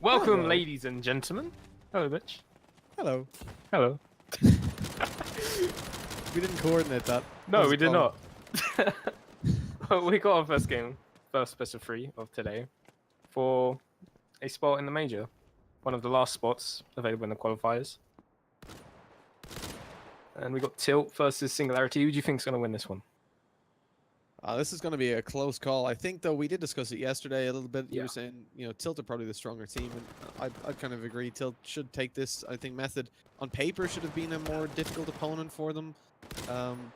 Welcome, Hello. ladies and gentlemen. Hello, Mitch. Hello. Hello. We didn't coordinate that. No, was we a did problem. not. Well, we got our first game, first best of 3 of today, for a spot in the major. One of the last spots available in the qualifiers. And we got Tilt versus Singularity. Who do you think is going to win this one? This is going to be a close call. I think, though, we did discuss it yesterday a little bit. You Yeah. were saying, Tilt are probably the stronger team, and I kind of agree. Tilt should take this. I think Method, on paper, should have been a more difficult opponent for them.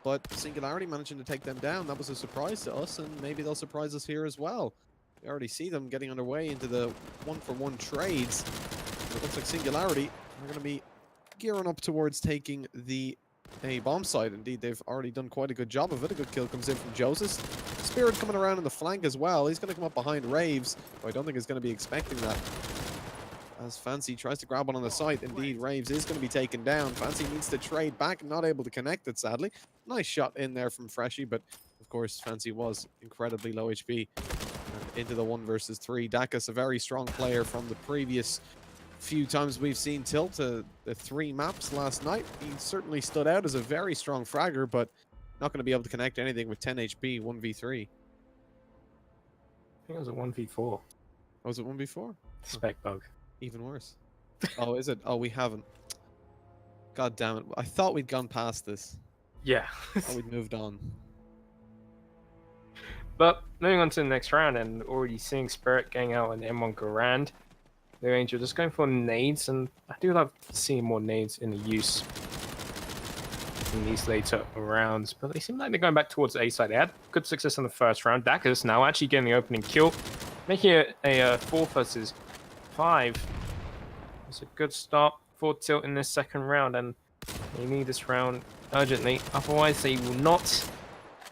But Singularity managing to take them down, that was a surprise to us, and maybe they'll surprise us here as well. We already see them getting underway into the one-for-one trades. It looks like Singularity are going to be gearing up towards taking the bomb site. Indeed, they've already done quite a good job of it. A good kill comes in from Joseph. Spirit coming around in the flank as well. He's going to come up behind Raves, who I don't think is going to be expecting that. As Fancy tries to grab one on the site, indeed, Raves is going to be taken down. Fancy needs to trade back, not able to connect it, sadly. Nice shot in there from Freshy, but of course, Fancy was incredibly low HP. And into the 1 versus 3. Dakas, a very strong player from the previous few times we've seen Tilt, the 3 maps last night. He certainly stood out as a very strong fragger, but not going to be able to connect anything with 10 HP, 1v3. I think it was a 1v4. Oh, was it 1v4? Spec bug. Even worse. Oh, is it? Oh, we haven't. God damn it. I thought we'd gone past this. Yeah. Oh, we'd moved on. But moving on to the next round, and already seeing Spirit getting out an M1 Garand. The Angel just going for nades, and I do love seeing more nades in the use in these later rounds. But they seem like they're going back towards the A side. They had good success in the first round. Dakas now actually getting the opening kill, making it a 4 versus 5. It's a good start for Tilt in this second round, and they need this round urgently. Otherwise, they will not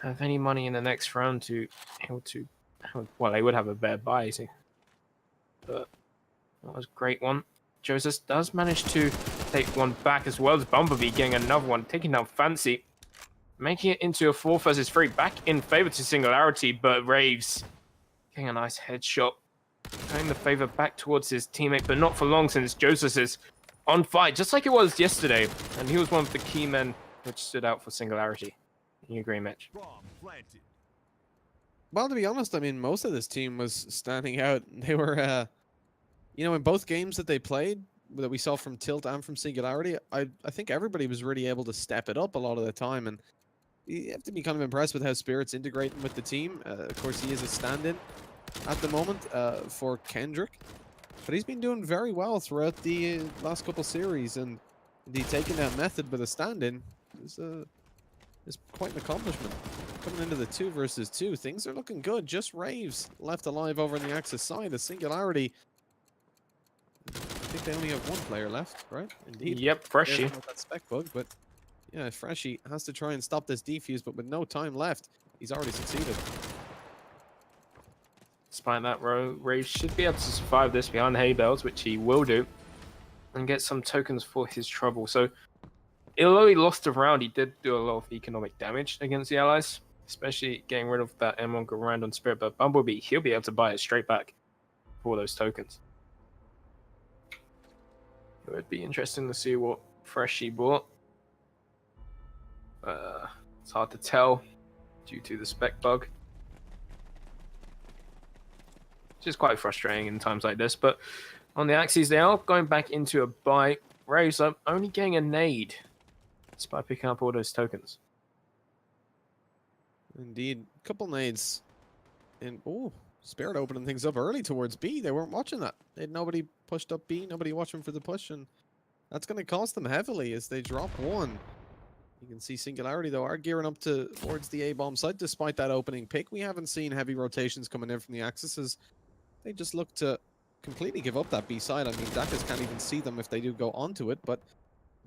have any money in the next round to able to. Well, they would have a better buy, but. That was a great one. Joseph does manage to take one back, as well as Bumblebee getting another one, taking down Fancy, making it into a 4 versus 3, back in favor to Singularity, but Raves getting a nice headshot, turning the favor back towards his teammate, but not for long, since Joseph is on fire, just like it was yesterday, and he was one of the key men which stood out for Singularity. You agree, Mitch? Well, to be honest, I mean, most of this team was standing out. They were, in both games that they played, that we saw from Tilt and from Singularity, I think everybody was really able to step it up a lot of the time. And you have to be kind of impressed with how Spirit's integrating with the team. Of course, he is a stand-in at the moment for Kendrick. But he's been doing very well throughout the last couple series. And indeed, taking that Method with a stand-in is quite an accomplishment. Coming into the 2 versus 2, things are looking good. Just Raves left alive over on the Axis side. A Singularity, I think they only have 1 player left, right? Indeed. Yep, Freshy. That spec bug, but yeah, Freshy has to try and stop this defuse, but with no time left, he's already succeeded. Despite that, Raves should be able to survive this behind hay bales, which he will do, and get some tokens for his trouble. So, although he lost a round, he did do a lot of economic damage against the allies, especially getting rid of that M1 Garand on Spirit. But Bumblebee, he'll be able to buy it straight back for those tokens. It would be interesting to see what Freshy bought. It's hard to tell due to the spec bug, which is quite frustrating in times like this. But on the Axes, they are going back into a buy. Raves are only getting a nade despite picking up all those tokens. Indeed, a couple nades. And Spirit opening things up early towards B. They weren't watching that. They had nobody pushed up B, nobody watching for the push, and that's going to cost them heavily as they drop 1. You can see Singularity, though, are gearing up towards the A-bomb site despite that opening pick. We haven't seen heavy rotations coming in from the Axis as they just look to completely give up that B side. I mean, Dakas can't even see them if they do go onto it, but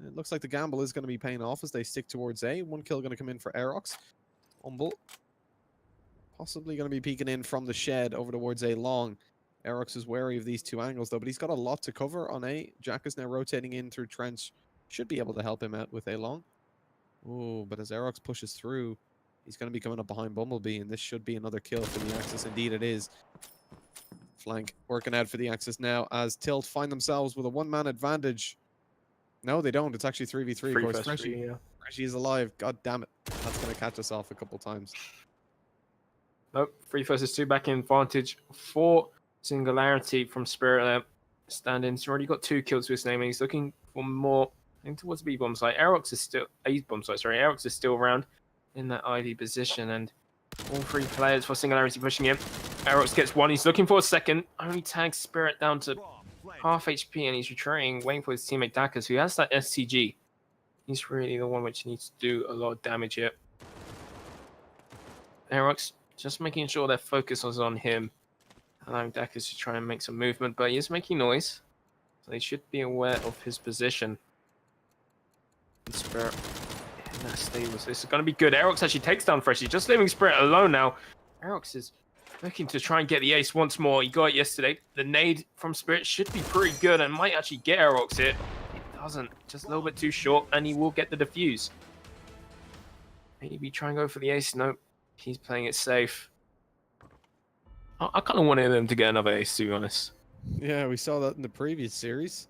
it looks like the gamble is going to be paying off as they stick towards A. 1 kill going to come in for Aerox. Humble possibly going to be peeking in from the shed over towards A long. Aerox is wary of these 2 angles, though, but he's got a lot to cover on A. Jack is now rotating in through Trench. Should be able to help him out with A long. Oh, but as Aerox pushes through, he's going to be coming up behind Bumblebee, and this should be another kill for the Axis. Indeed, it is. flank working out for the Axis now as Tilt find themselves with a one-man advantage. No, they don't. It's actually 3v3, of course. Freshie, yeah. Freshie is alive. God damn it. That's going to catch us off a couple times. Nope, 3 versus 2 back in advantage for Singularity from Spirit there. Standing, he's already got 2 kills with his name, and he's looking for more. I think towards the B bomb site. Aerox is still Aerox is still around in that ID position, and all 3 players for Singularity pushing him. Aerox gets 1. He's looking for a second. Only tags Spirit down to half HP, and he's retreating, waiting for his teammate Dakas, who has that STG. He's really the one which needs to do a lot of damage here. Aerox just making sure their focus was on him, allowing Dakas to try and make some movement, but he is making noise, so they should be aware of his position. And Spirit in that stables. This is going to be good. Aerox actually takes down Freshie, just leaving Spirit alone now. Aerox is looking to try and get the ace once more. He got it yesterday. The nade from Spirit should be pretty good and might actually get Aerox here. It doesn't. Just a little bit too short, and he will get the defuse. Maybe try and go for the ace. Nope. He's playing it safe. I kind of wanted them to get another ace, to be honest. Yeah, we saw that in the previous series.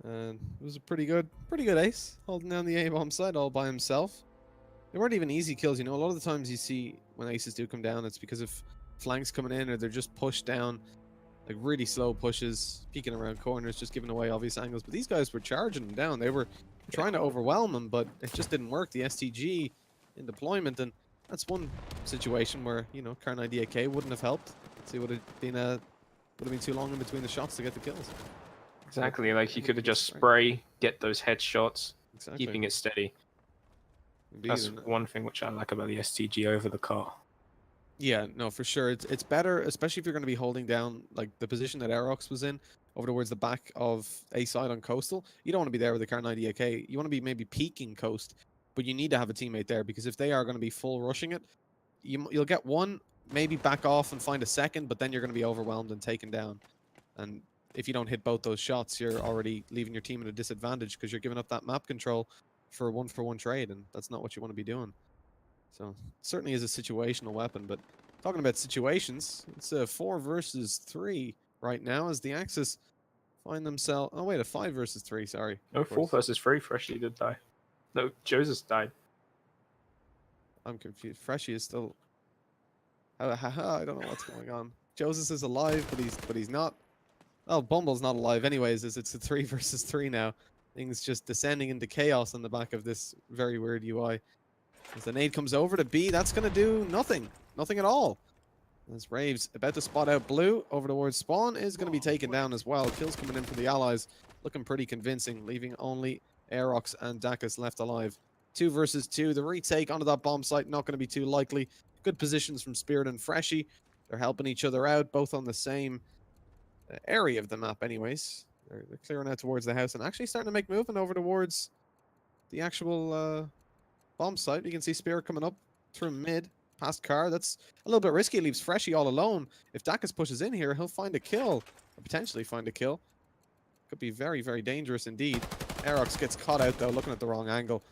And it was a pretty good ace, holding down the A-bomb side all by himself. They weren't even easy kills, you know. A lot of the times you see when aces do come down, it's because of flanks coming in, or they're just pushed down, like really slow pushes, peeking around corners, just giving away obvious angles. But these guys were charging them down. They were trying to overwhelm them, but it just didn't work. The STG in deployment, and that's one situation where, you know, Karn IDAK wouldn't have helped. So it would have been too long in between the shots to get the kills. Exactly, like you could have just spray, get those headshots, Exactly. keeping it steady. Indeed, That's one thing which I like about the STG over the car. Yeah, no, for sure. It's better, especially if you're going to be holding down like the position that Aerox was in over towards the back of A side on coastal. You don't want to be there with the Karn IDAK. You want to be maybe peeking coast, but you need to have a teammate there, because if they are going to be full rushing it, you'll get one, maybe back off and find a second, but then you're going to be overwhelmed and taken down. And if you don't hit both those shots, you're already leaving your team at a disadvantage, because you're giving up that map control for a one-for-one trade, and that's not what you want to be doing. So it certainly is a situational weapon. But talking about situations, it's a 4 versus 3 right now as the Axis find themselves. Oh wait, a 5 versus 3. Sorry. No, 4 versus 3. Freshie did die. No, Joseph died. I'm confused. Freshie is still. I don't know what's going on. Joseph is alive, but he's not. Oh, Bumble's not alive anyways, as it's a 3 versus 3 now. Things just descending into chaos on the back of this very weird UI. As the nade comes over to B, that's going to do nothing. Nothing at all. As Raves about to spot out Blue over towards Spawn is going to be taken down as well. Kills coming in from the allies, looking pretty convincing, leaving only Aerox and Dakas left alive. 2 versus 2. The retake onto that bomb site, not going to be too likely. Good positions from Spirit and Freshie. They're helping each other out, both on the same area of the map anyways. They're clearing out towards the house and actually starting to make movement over towards the actual bomb site. You can see Spirit coming up through mid, past car. That's a little bit risky. It leaves Freshie all alone. If Dakas pushes in here, he'll find a kill, or potentially find a kill. Could be very, very dangerous indeed. Aerox gets caught out though, looking at the wrong angle.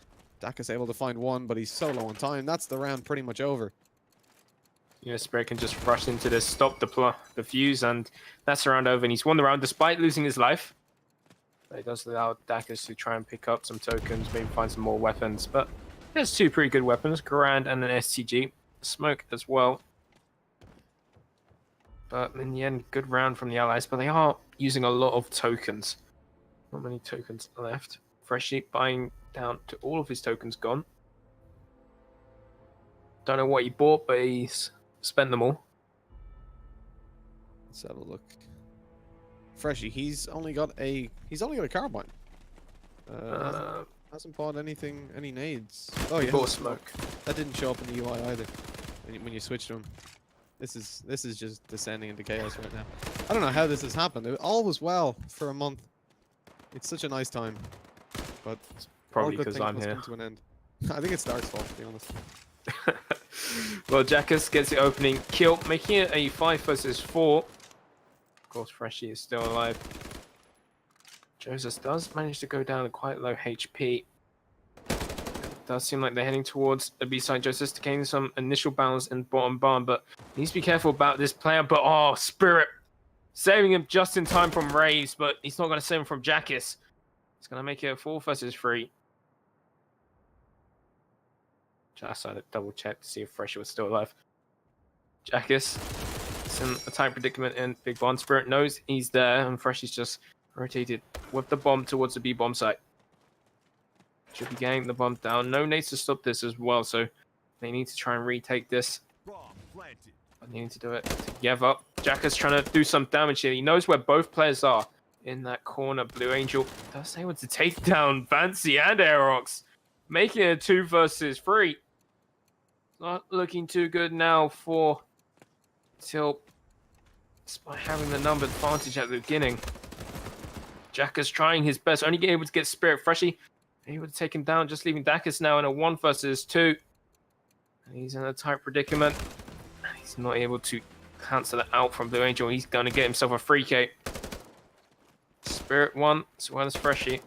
Dakas able to find one, but he's so low on time. That's the round pretty much over. Yeah, Spirit can just rush into this, stop the fuse, and that's the round over. And he's won the round despite losing his life. But it does allow Dakas to try and pick up some tokens, maybe find some more weapons. But there's 2 pretty good weapons, Grand and an STG. Smoke as well. But in the end, good round from the allies, but they are using a lot of tokens. Not many tokens left. Freshie buying down to all of his tokens gone. Don't know what he bought, but he's spent them all. Let's have a look. Freshie, he's only got a carbine. Hasn't bought anything, any nades. Oh yeah, bought smoke. That didn't show up in the UI either when you switched to him. This is just descending into chaos right now. I don't know how this has happened. All was well for a month. It's such a nice time, but it's probably because I'm must here. come to an end. I think it's Stark's fault, to be honest. Well, Jackas gets the opening kill, making it a 5 versus 4. Of course, Freshie is still alive. Joseph does manage to go down to quite low HP. It does seem like they're heading towards the B-side. Joseph to gain some initial balance in bottom barn, but needs to be careful about this player. But oh, Spirit Saving him just in time from Rays, but he's not going to save him from Jackus. He's going to make it a 4 versus 3. Just had to double check to see if Freshy was still alive. Jackus is in a tight predicament, and Big Bond Spirit knows he's there, and Freshy's just rotated with the bomb towards the B bomb site. Should be getting the bomb down. No nades to stop this as well, so they need to try and retake this. But they need to do it together. Jackus trying to do some damage here. He knows where both players are in that corner. Blue Angel does able to take down Fancy and Aerox, making it a 2 versus 3. Not looking too good now for Tilt, despite having the number advantage at the beginning. Jackus trying his best, only able to get Spirit. Freshy able to take him down, just leaving Jackus now in a 1 versus 2. And he's in a tight predicament. He's not able to cancel it out from Blue Angel. He's going to get himself a free K. Spirit 1, as well as Freshy.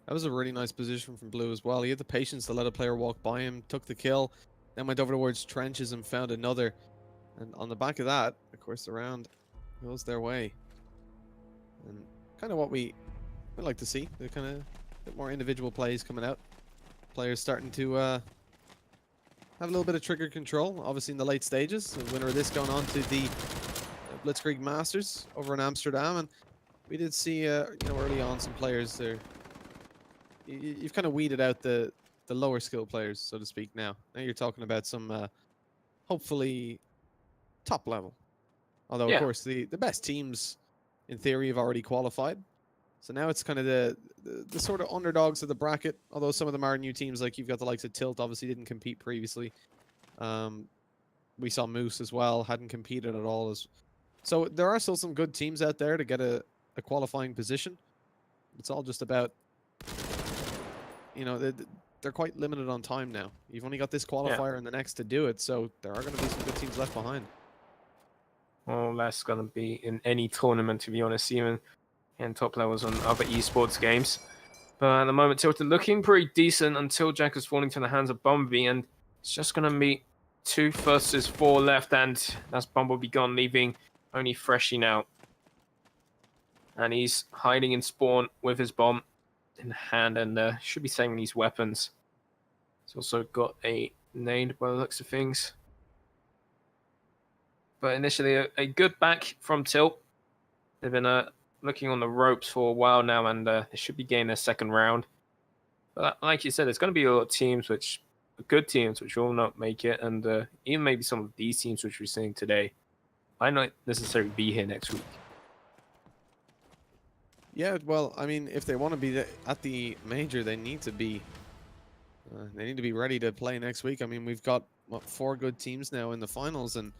That was a really nice position from Blue as well. He had the patience to let a player walk by him, took the kill, then went over towards trenches and found another. And on the back of that, of course, the round goes their way. And kind of what we like to see. The kind of bit more individual plays coming out. Players starting to have a little bit of trigger control, obviously in the late stages. The winner of this going on to the Blitzkrieg Masters over in Amsterdam. And we did see, early on some players there. You've kind of weeded out the lower skill players, so to speak, now. Now you're talking about some, hopefully, top level. Although, of course, the best teams, in theory, have already qualified. So now it's kind of the sort of underdogs of the bracket, although some of them are new teams. Like you've got the likes of Tilt, obviously didn't compete previously. We saw Moose as well, hadn't competed at all. So there are still some good teams out there to get a qualifying position. It's all just about, they're quite limited on time now. You've only got this qualifier and the next to do it, so there are going to be some good teams left behind. Well, that's going to be in any tournament, to be honest, even in top levels on other eSports games. But at the moment, Tilted looking pretty decent until Jack is falling to the hands of Bumblebee, and it's just going to be 2 versus 4 left, and that's Bumblebee gone, leaving only Freshy now. And he's hiding in spawn with his bomb in hand, and should be saving these weapons. He's also got a nade by the looks of things. But initially, a good back from Tilt. They've been looking on the ropes for a while now, and they should be getting their second round. But like you said, there's going to be a lot of teams, good teams, which will not make it, and even maybe some of these teams which we're seeing today might not necessarily be here next week. Yeah, well, I mean, if they want to be at the major, they need to be ready to play next week. I mean, we've got 4 good teams now in the finals, and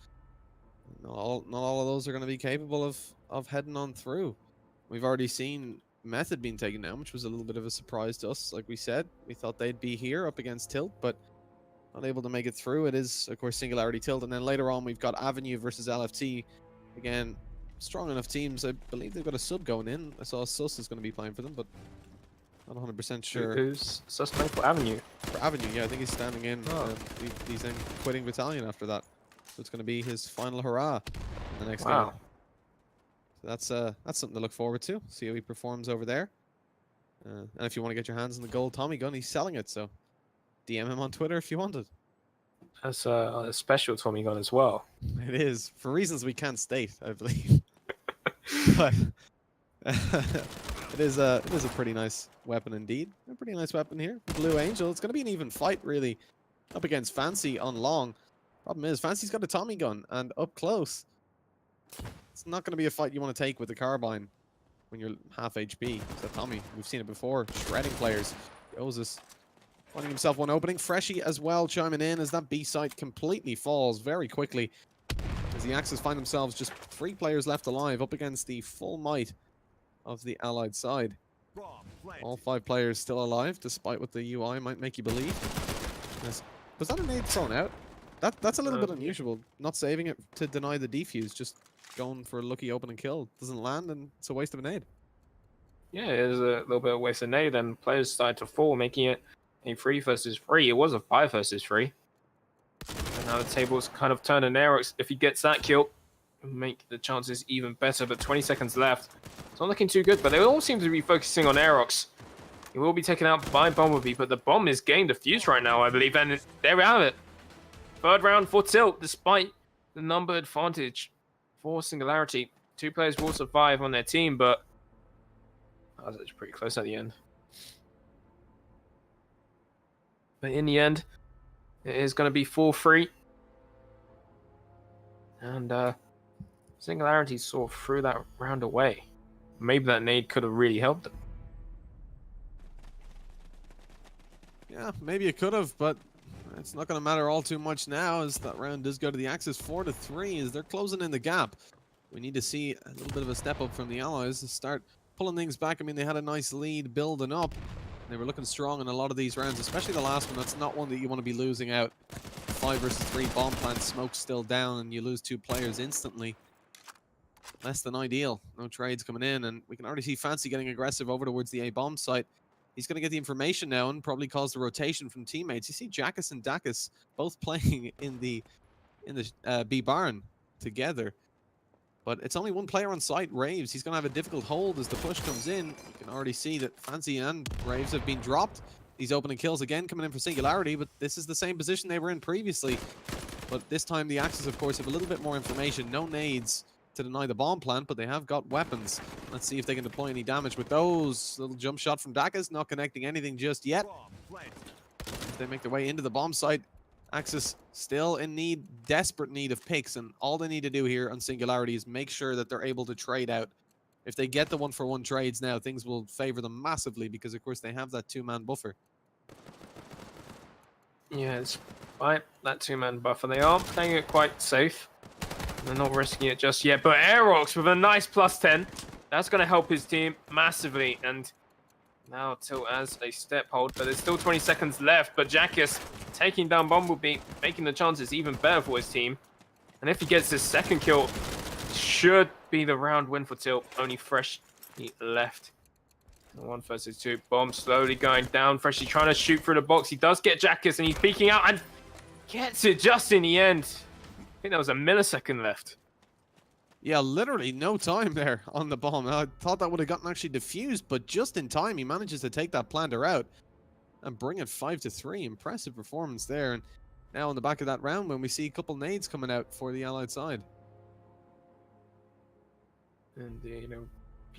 not all of those are going to be capable of heading on through. We've already seen Method being taken down, which was a little bit of a surprise to us. Like we said, we thought they'd be here up against Tilt, but not able to make it through. It is, of course, Singularity Tilt, and then later on we've got Avenue versus LFT. Again, strong enough teams. I believe they've got a sub going in. I saw Sus is going to be playing for them, but not 100% sure. Who's Sus playing for Avenue? For Avenue, yeah, I think he's standing in. He's then quitting Battalion after that. So it's going to be his final hurrah in the next game. So that's something to look forward to. See how he performs over there. And if you want to get your hands on the gold Tommy gun, he's selling it. So DM him on Twitter if you want it. That's a special Tommy gun as well. It is, for reasons we can't state, I believe. But it is a pretty nice weapon indeed. A pretty nice weapon here. Blue Angel. It's going to be an even fight, really, up against Fancy on long. Problem is, Fancy's got a Tommy gun, and up close, it's not going to be a fight you want to take with the carbine when you're half HP. So Tommy, we've seen it before, shredding players. Joseph finding himself one opening. Freshy as well chiming in as that B site completely falls very quickly. As the Axis find themselves just 3 players left alive up against the full might of the Allied side. All 5 players still alive, despite what the UI might make you believe. Was that a nade thrown out? That's a little bit unusual. Not saving it to deny the defuse, just going for a lucky open and kill. Doesn't land, and it's a waste of a nade. Yeah, it is a little bit of a waste of nade, and players started to fall, making it a 3 versus 3. It was a 5 versus 3. Now the table's kind of turned on Aerox. If he gets that kill, it'll make the chances even better. But 20 seconds left. It's not looking too good, but they all seem to be focusing on Aerox. He will be taken out by Bumblebee, but the bomb is getting defused right now, I believe. And there we have it. Third round for Tilt, despite the number advantage for Singularity. 2 players will survive on their team, but that was actually pretty close at the end. But in the end, it is going to be 4-3. And Singularity sort of threw that round away. Maybe that nade could have really helped them. Yeah, maybe it could have, but it's not going to matter all too much now as that round does go to the Axis 4-3 as they're closing in the gap. We need to see a little bit of a step up from the Allies to start pulling things back. I mean, they had a nice lead building up. They were looking strong in a lot of these rounds, especially the last one. That's not one that you want to be losing out. 5 versus 3 bomb plant, smoke's still down, and you lose 2 players instantly. Less than ideal. No trades coming in, and we can already see Fancy getting aggressive over towards the A-bomb site. He's going to get the information now and probably cause the rotation from teammates. You see Jackus and Dacus both playing in the B barn together. But it's only one player on site, Raves. He's going to have a difficult hold as the push comes in. You can already see that Fancy and Raves have been dropped. These opening kills again coming in for Singularity, but this is the same position they were in previously. But this time the Axis, of course, have a little bit more information. No nades to deny the bomb plant, but they have got weapons. Let's see if they can deploy any damage with those. Little jump shot from Dacus, not connecting anything just yet. As they make their way into the bomb site, Axis still in need, desperate need of picks, and all they need to do here on Singularity is make sure that they're able to trade out. If they get the 1-for-1 trades now, things will favor them massively because, of course, they have that 2-man buffer. Yeah, despite that 2-man buffer, they are playing it quite safe. They're not risking it just yet, but Aerox with a nice +10. That's going to help his team massively, and now Tilt has a step hold, but there's still 20 seconds left, but Jackus taking down Bumblebee, making the chances even better for his team. And if he gets his second kill, should be the round win for Tilt. Only Fresh left. 1 versus 2. Bomb slowly going down. Freshly trying to shoot through the box. He does get Jackus, and he's peeking out and gets it just in the end. I think there was a millisecond left. Yeah, literally no time there on the bomb. I thought that would have gotten actually defused, but just in time, he manages to take that planter out and bring it 5-3. Impressive performance there. And now on the back of that round, when we see a couple nades coming out for the Allied side. And, you know,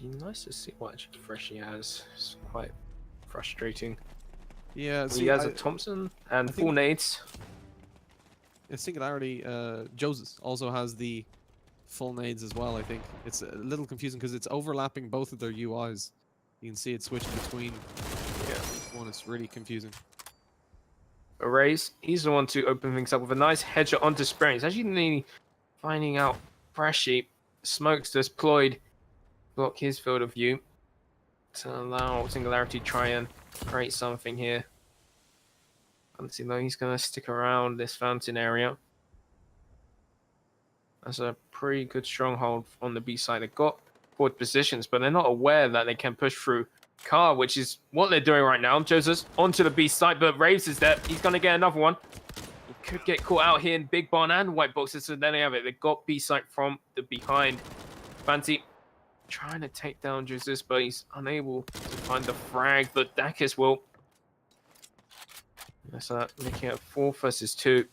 be nice to see what actually Freshie has. It's quite frustrating. Yeah, he has a Thompson and 4 nades. Yeah, Singularity, Joseph also has the full nades as well, I think. It's a little confusing because it's overlapping both of their UIs. You can see it switching between one. It's really confusing. Erase, he's the one to open things up with a nice headshot onto Sprint. He's actually nearly finding out Freshie. Smokes deployed, block his field of view to allow Singularity to try and create something here. Fancy though, he's going to stick around this fountain area. That's a pretty good stronghold on the B side. They've got forward positions, but they're not aware that they can push through car, which is what they're doing right now. Joseph onto the B side, but Raves is there. He's going to get another one. He could get caught out here in Big Barn and White Boxes, so then they have it. They got B side from the behind. Fancy trying to take down Joseph, but he's unable to find the frag, but Dacus will. So making it 4 versus 2.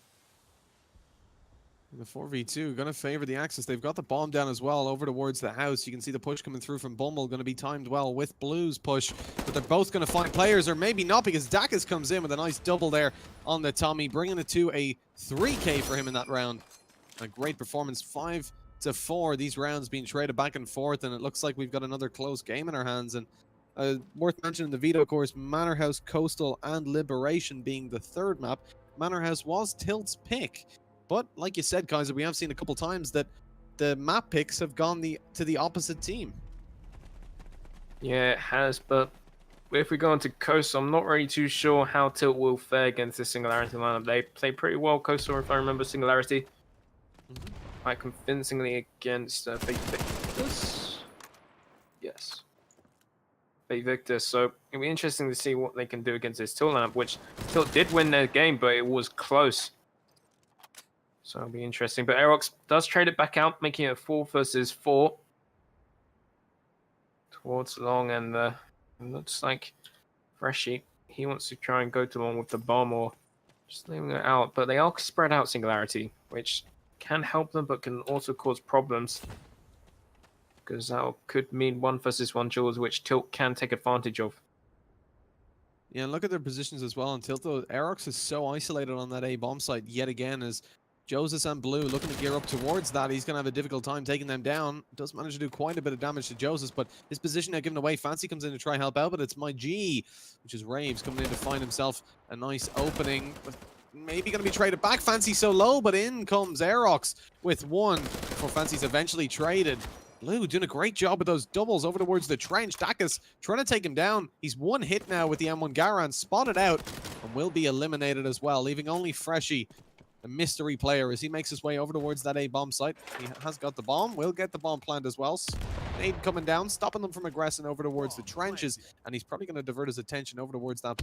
The 4v2 going to favor the Axis. They've got the bomb down as well over towards the house. You can see the push coming through from Bumble, going to be timed well with Blue's push. But they're both going to find players, or maybe not, because Dacus comes in with a nice double there on the Tommy, bringing it to a 3K for him in that round. A great performance, 5-4. These rounds being traded back and forth, and it looks like we've got another close game in our hands. And worth mentioning the veto course, Manor House, Coastal, and Liberation being the third map. Manor House was Tilt's pick. But like you said, Kaiser, we have seen a couple times that the map picks have gone to the opposite team. Yeah, it has, but if we go into Coastal, I'm not really too sure how Tilt will fare against the Singularity lineup. They play pretty well, Coastal, if I remember Singularity. Quite convincingly against Fate Victus. Yes. Fate Victus, so it'll be interesting to see what they can do against this Tilt lineup, which Tilt did win their game, but it was close. So it'll be interesting. But Aerox does trade it back out, making it 4 versus 4 towards long, and it looks like Freshy, he wants to try and go to long with the bomb or just leaving it out. But they are spread out Singularity, which can help them, but can also cause problems. Because that could mean 1 versus 1 duels, which Tilt can take advantage of. Yeah, and look at their positions as well. And Tilt, though, Aerox is so isolated on that A bomb site yet again, as Joseph and Blue looking to gear up towards that. He's going to have a difficult time taking them down. Does manage to do quite a bit of damage to Joseph, but his position now given away. Fancy comes in to try help out, but it's my G, which is Raves, coming in to find himself a nice opening. But maybe going to be traded back. Fancy so low, but in comes Aerox with 1 before Fancy's eventually traded. Blue doing a great job with those doubles over towards the trench. Dacus trying to take him down. He's 1 hit now with the M1 Garand, spotted out, and will be eliminated as well, leaving only Freshy, a mystery player, as he makes his way over towards that A bomb site. He has got the bomb, will get the bomb planned as well. Nade coming down, stopping them from aggressing over towards the trenches, and he's probably going to divert his attention over towards that.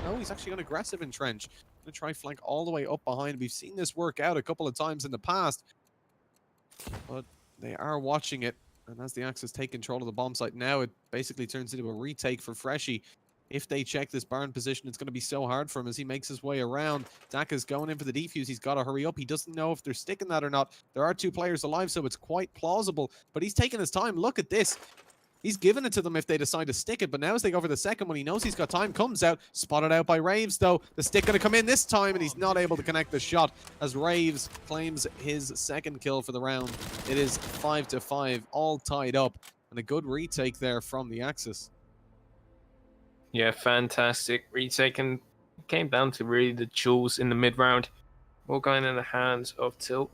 No, he's actually going aggressive in trench. Going to try flank all the way up behind. We've seen this work out a couple of times in the past, but they are watching it. And as the Axis take control of the bomb site now, it basically turns into a retake for Freshy. If they check this barn position, it's going to be so hard for him as he makes his way around. Daka's going in for the defuse. He's got to hurry up. He doesn't know if they're sticking that or not. There are 2 players alive, so it's quite plausible. But he's taking his time. Look at this. He's giving it to them if they decide to stick it, but now as they go for the second one, he knows he's got time, comes out, spotted out by Raves, though. The stick going to come in this time, and he's not able to connect the shot as Raves claims his 2nd kill for the round. It is 5-5, all tied up, and a good retake there from the Axis. Yeah, fantastic retake, and came down to really the duels in the mid-round. All going in the hands of Tilt.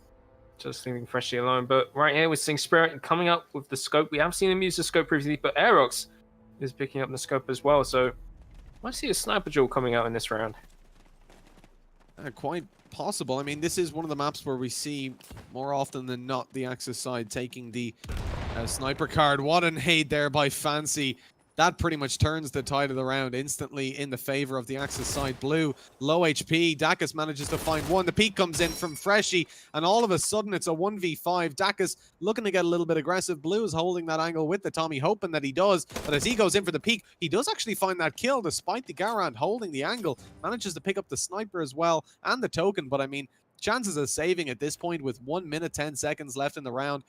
Just leaving Freshy alone. But right here, we're seeing Spirit coming up with the scope. We have seen him use the scope previously, but Aerox is picking up the scope as well. So I see a sniper duel coming out in this round. Quite possible. I mean, this is one of the maps where we see more often than not the Axis side taking the sniper card. What a nade there by Fancy. That pretty much turns the tide of the round instantly in the favor of the Axis side. Blue, low HP. Dacus manages to find 1. The peek comes in from Freshy, and all of a sudden it's a 1v5. Dacus looking to get a little bit aggressive. Blue is holding that angle with the Tommy, hoping that he does. But as he goes in for the peek, he does actually find that kill, despite the Garand holding the angle. Manages to pick up the sniper as well, and the token. But I mean, chances of saving at this point with 1 minute 10 seconds left in the round,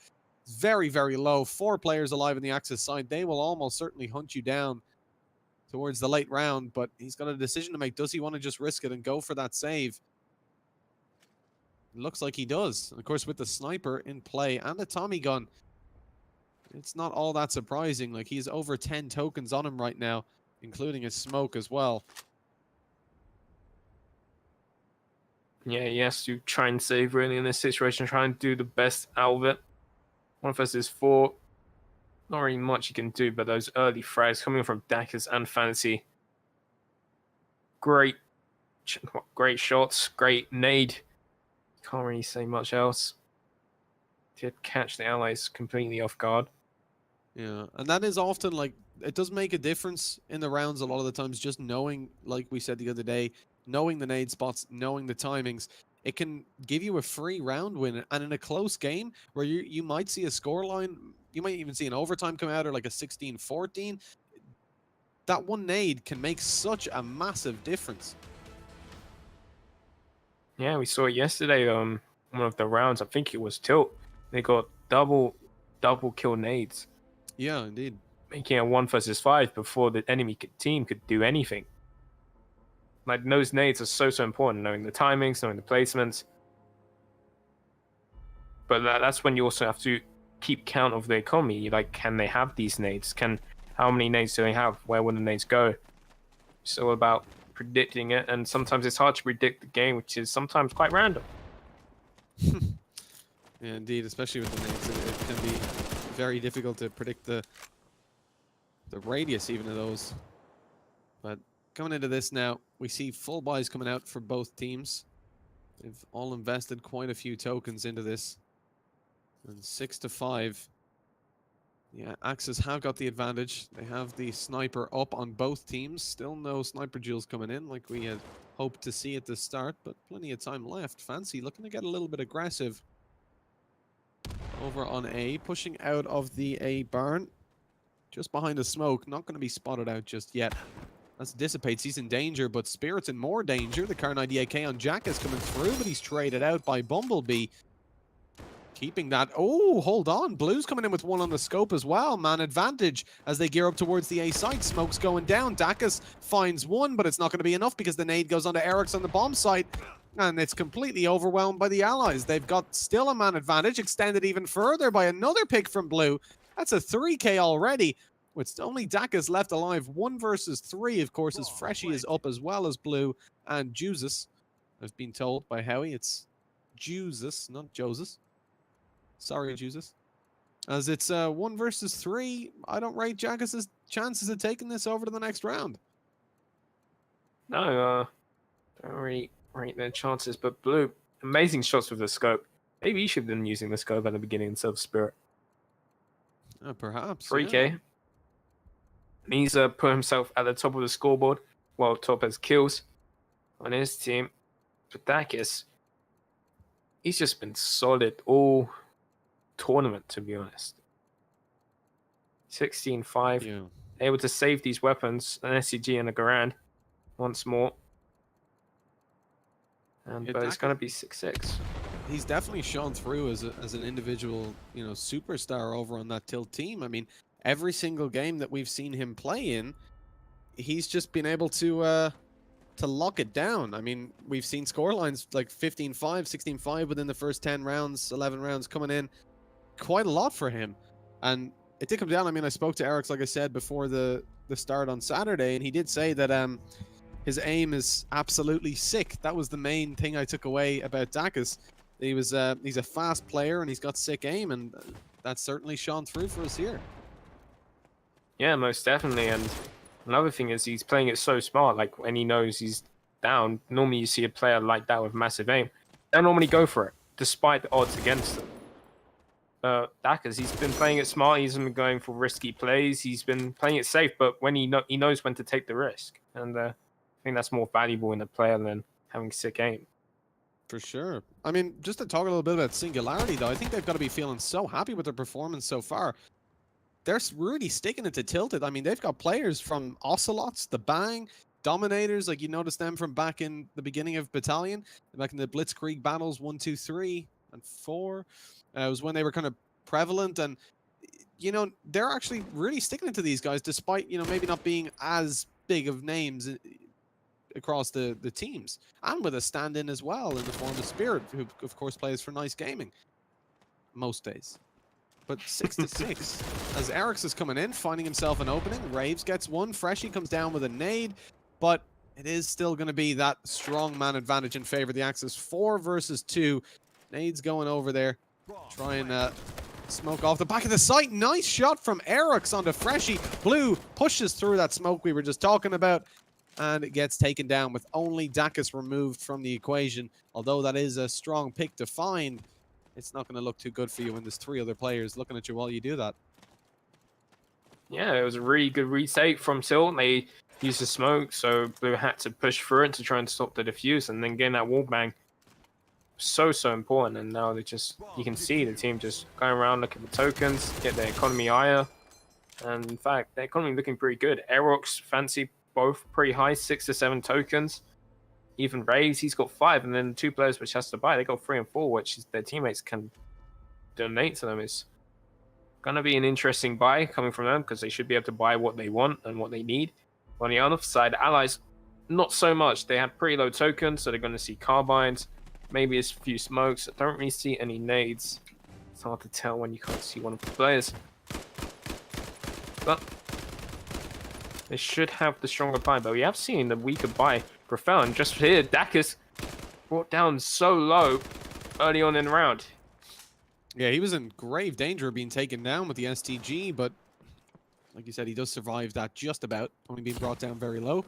very, very low. 4 players alive in the Axis side. They will almost certainly hunt you down towards the late round, but he's got a decision to make. Does he want to just risk it and go for that save? It looks like he does. And of course, with the sniper in play and the Tommy gun, it's not all that surprising. Like, he's over 10 tokens on him right now, including his smoke as well. Yeah, he has to try and save really in this situation, try and do the best out of it. 1 versus 4. Not really much you can do, but those early frags coming from Dacus and Fancy. Great shots, great nade. Can't really say much else. Did catch the allies completely off guard. Yeah, and that is often, like, it does make a difference in the rounds a lot of the times, just knowing, like we said the other day, knowing the nade spots, knowing the timings. It can give you a free round win, and in a close game where you might see a scoreline, you might even see an overtime come out or like a 16-14, that 1 nade can make such a massive difference. Yeah, we saw it yesterday. One of the rounds, I think it was Tilt. They got double kill nades. Yeah, indeed. Making a 1 versus 5 before the enemy team could do anything. Like, those nades are so important, knowing the timings, knowing the placements. But that's when you also have to keep count of the economy. Like, can they have these nades? How many nades do they have? Where will the nades go? It's all about predicting it, and sometimes it's hard to predict the game, which is sometimes quite random. Yeah, indeed, especially with the nades, it can be very difficult to predict the radius even of those. But coming into this now, we see full buys coming out for both teams. They've all invested quite a few tokens into this. And 6-5. Yeah, Axis have got the advantage. They have the sniper up on both teams. Still no sniper duels coming in like we had hoped to see at the start, but plenty of time left. Fancy looking to get a little bit aggressive over on A, pushing out of the A barn. Just behind the smoke, not going to be spotted out just yet. As dissipates, he's in danger, but Spirit's in more danger. The Kar 90 AK on Jack is coming through, but he's traded out by Bumblebee. Keeping that. Oh, hold on. Blue's coming in with one on the scope as well. Man advantage as they gear up towards the A site. Smoke's going down. Dacus finds one, but it's not going to be enough because the nade goes onto Eric's on the bomb site. And it's completely overwhelmed by the allies. They've got still a man advantage, extended even further by another pick from Blue. That's a 3K already, with only Dacus left alive. 1 versus 3, of course, as Freshie is up as well as Blue and Jesus. I've been told by Howie it's Jesus, not Joses. Sorry, Jesus. As it's 1 versus 3, I don't rate Jackas's chances of taking this over to the next round. No, don't really rate their chances, but Blue, amazing shots with the scope. Maybe he should have been using the scope at the beginning instead of Spirit. Perhaps. 3K. Yeah. And he's put himself at the top of the scoreboard, while top has kills on his team. But Dacus, he's just been solid all tournament, to be honest. 16-5. Yeah. Able to save these weapons, an SCG and a Garand once more. And Yeah, but it's going to be 6-6. He's definitely shown through as an individual, you know, superstar over on that Tilt team. I mean, every single game that we've seen him play in, he's just been able to lock it down. I mean, we've seen scorelines like 15-5, 16-5 within the first 10 rounds, 11 rounds coming in. Quite a lot for him. And it did come down. I mean, I spoke to Eric, like I said, before the start on Saturday, and he did say that his aim is absolutely sick. That was the main thing I took away about Dacus. He's a fast player and he's got sick aim, and that's certainly shone through for us here. Yeah, most definitely. And another thing is he's playing it so smart. Like when he knows he's down, normally you see a player like that with massive aim. They normally go for it, despite the odds against them. Dacus, he's been playing it smart. He's been going for risky plays. He's been playing it safe, but when he knows when to take the risk. And I think that's more valuable in a player than having sick aim. For sure. I mean, just to talk a little bit about Singularity, though, I think they've got to be feeling so happy with their performance so far. They're really sticking it to Tilted. I mean, they've got players from Ocelots, the Bang, Dominators, like you noticed them from back in the beginning of Battalion, back in the Blitzkrieg battles 1, 2, 3, and 4. It was when they were kind of prevalent, and you know, they're actually really sticking it to these guys, despite, you know, maybe not being as big of names across the teams, and with a stand-in as well in the form of Spirit, who of course plays for Nice Gaming most days. But 6-6 as Eric's is coming in, finding himself an opening. Raves gets one. Freshie comes down with a nade, but it is still going to be that strong man advantage in favor of the Axis. 4 versus 2. Nades going over there, try and smoke off the back of the site. Nice shot from Eric's onto Freshie. Blue pushes through that smoke we were just talking about, and it gets taken down with only Dacus removed from the equation. Although that is a strong pick to find, it's not going to look too good for you when there's 3 other players looking at you while you do that. Yeah, it was a really good retake from Tilt. They used the smoke, so Blue had to push through it to try and stop the defuse, and then getting that wall bang. So important, and now they just, you can see the team just going around looking for tokens, get their economy higher, and in fact, their economy looking pretty good. Aerox, Fancy, both pretty high, 6 to 7 tokens. Even Raves, he's got 5, and then 2 players which has to buy, they got 3 and 4, which is their teammates can donate to them. It's gonna be an interesting buy coming from them, because they should be able to buy what they want and what they need. On the other side, Allies, not so much. They have pretty low tokens, so they're gonna see carbines, maybe a few smokes. I don't really see any nades. It's hard to tell when you can't see one of the players. But they should have the stronger buy. But we have seen the weaker buy for Felon. Just here, Dacus brought down so low early on in the round. Yeah, he was in grave danger of being taken down with the STG, but like you said, he does survive that just about, only being brought down very low.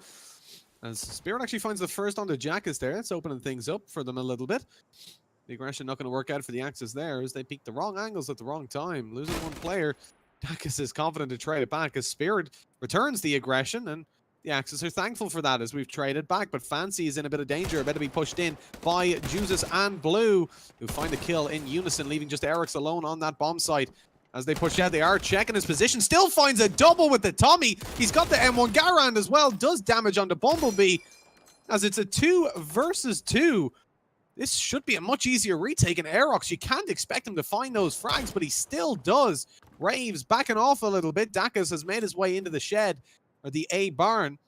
As Spirit actually finds the first onto Jackus there. It's opening things up for them a little bit. The aggression not going to work out for the Axis there as they peak the wrong angles at the wrong time. Losing one player. Jackus is confident to trade it back as Spirit returns the aggression, and The Axis are thankful for that as we've traded back, but Fancy is in a bit of danger, about to be pushed in by Jesus and Blue, who find a kill in unison, leaving just Eric's alone on that bomb site. As they push out, they are checking his position, still finds a double with the Tommy. He's got the M1 Garand as well, does damage onto Bumblebee, as it's a 2 versus 2. This should be a much easier retake in Aerox. You can't expect him to find those frags, but he still does. Raves backing off a little bit. Dakas has made his way into the shed, or the A barn.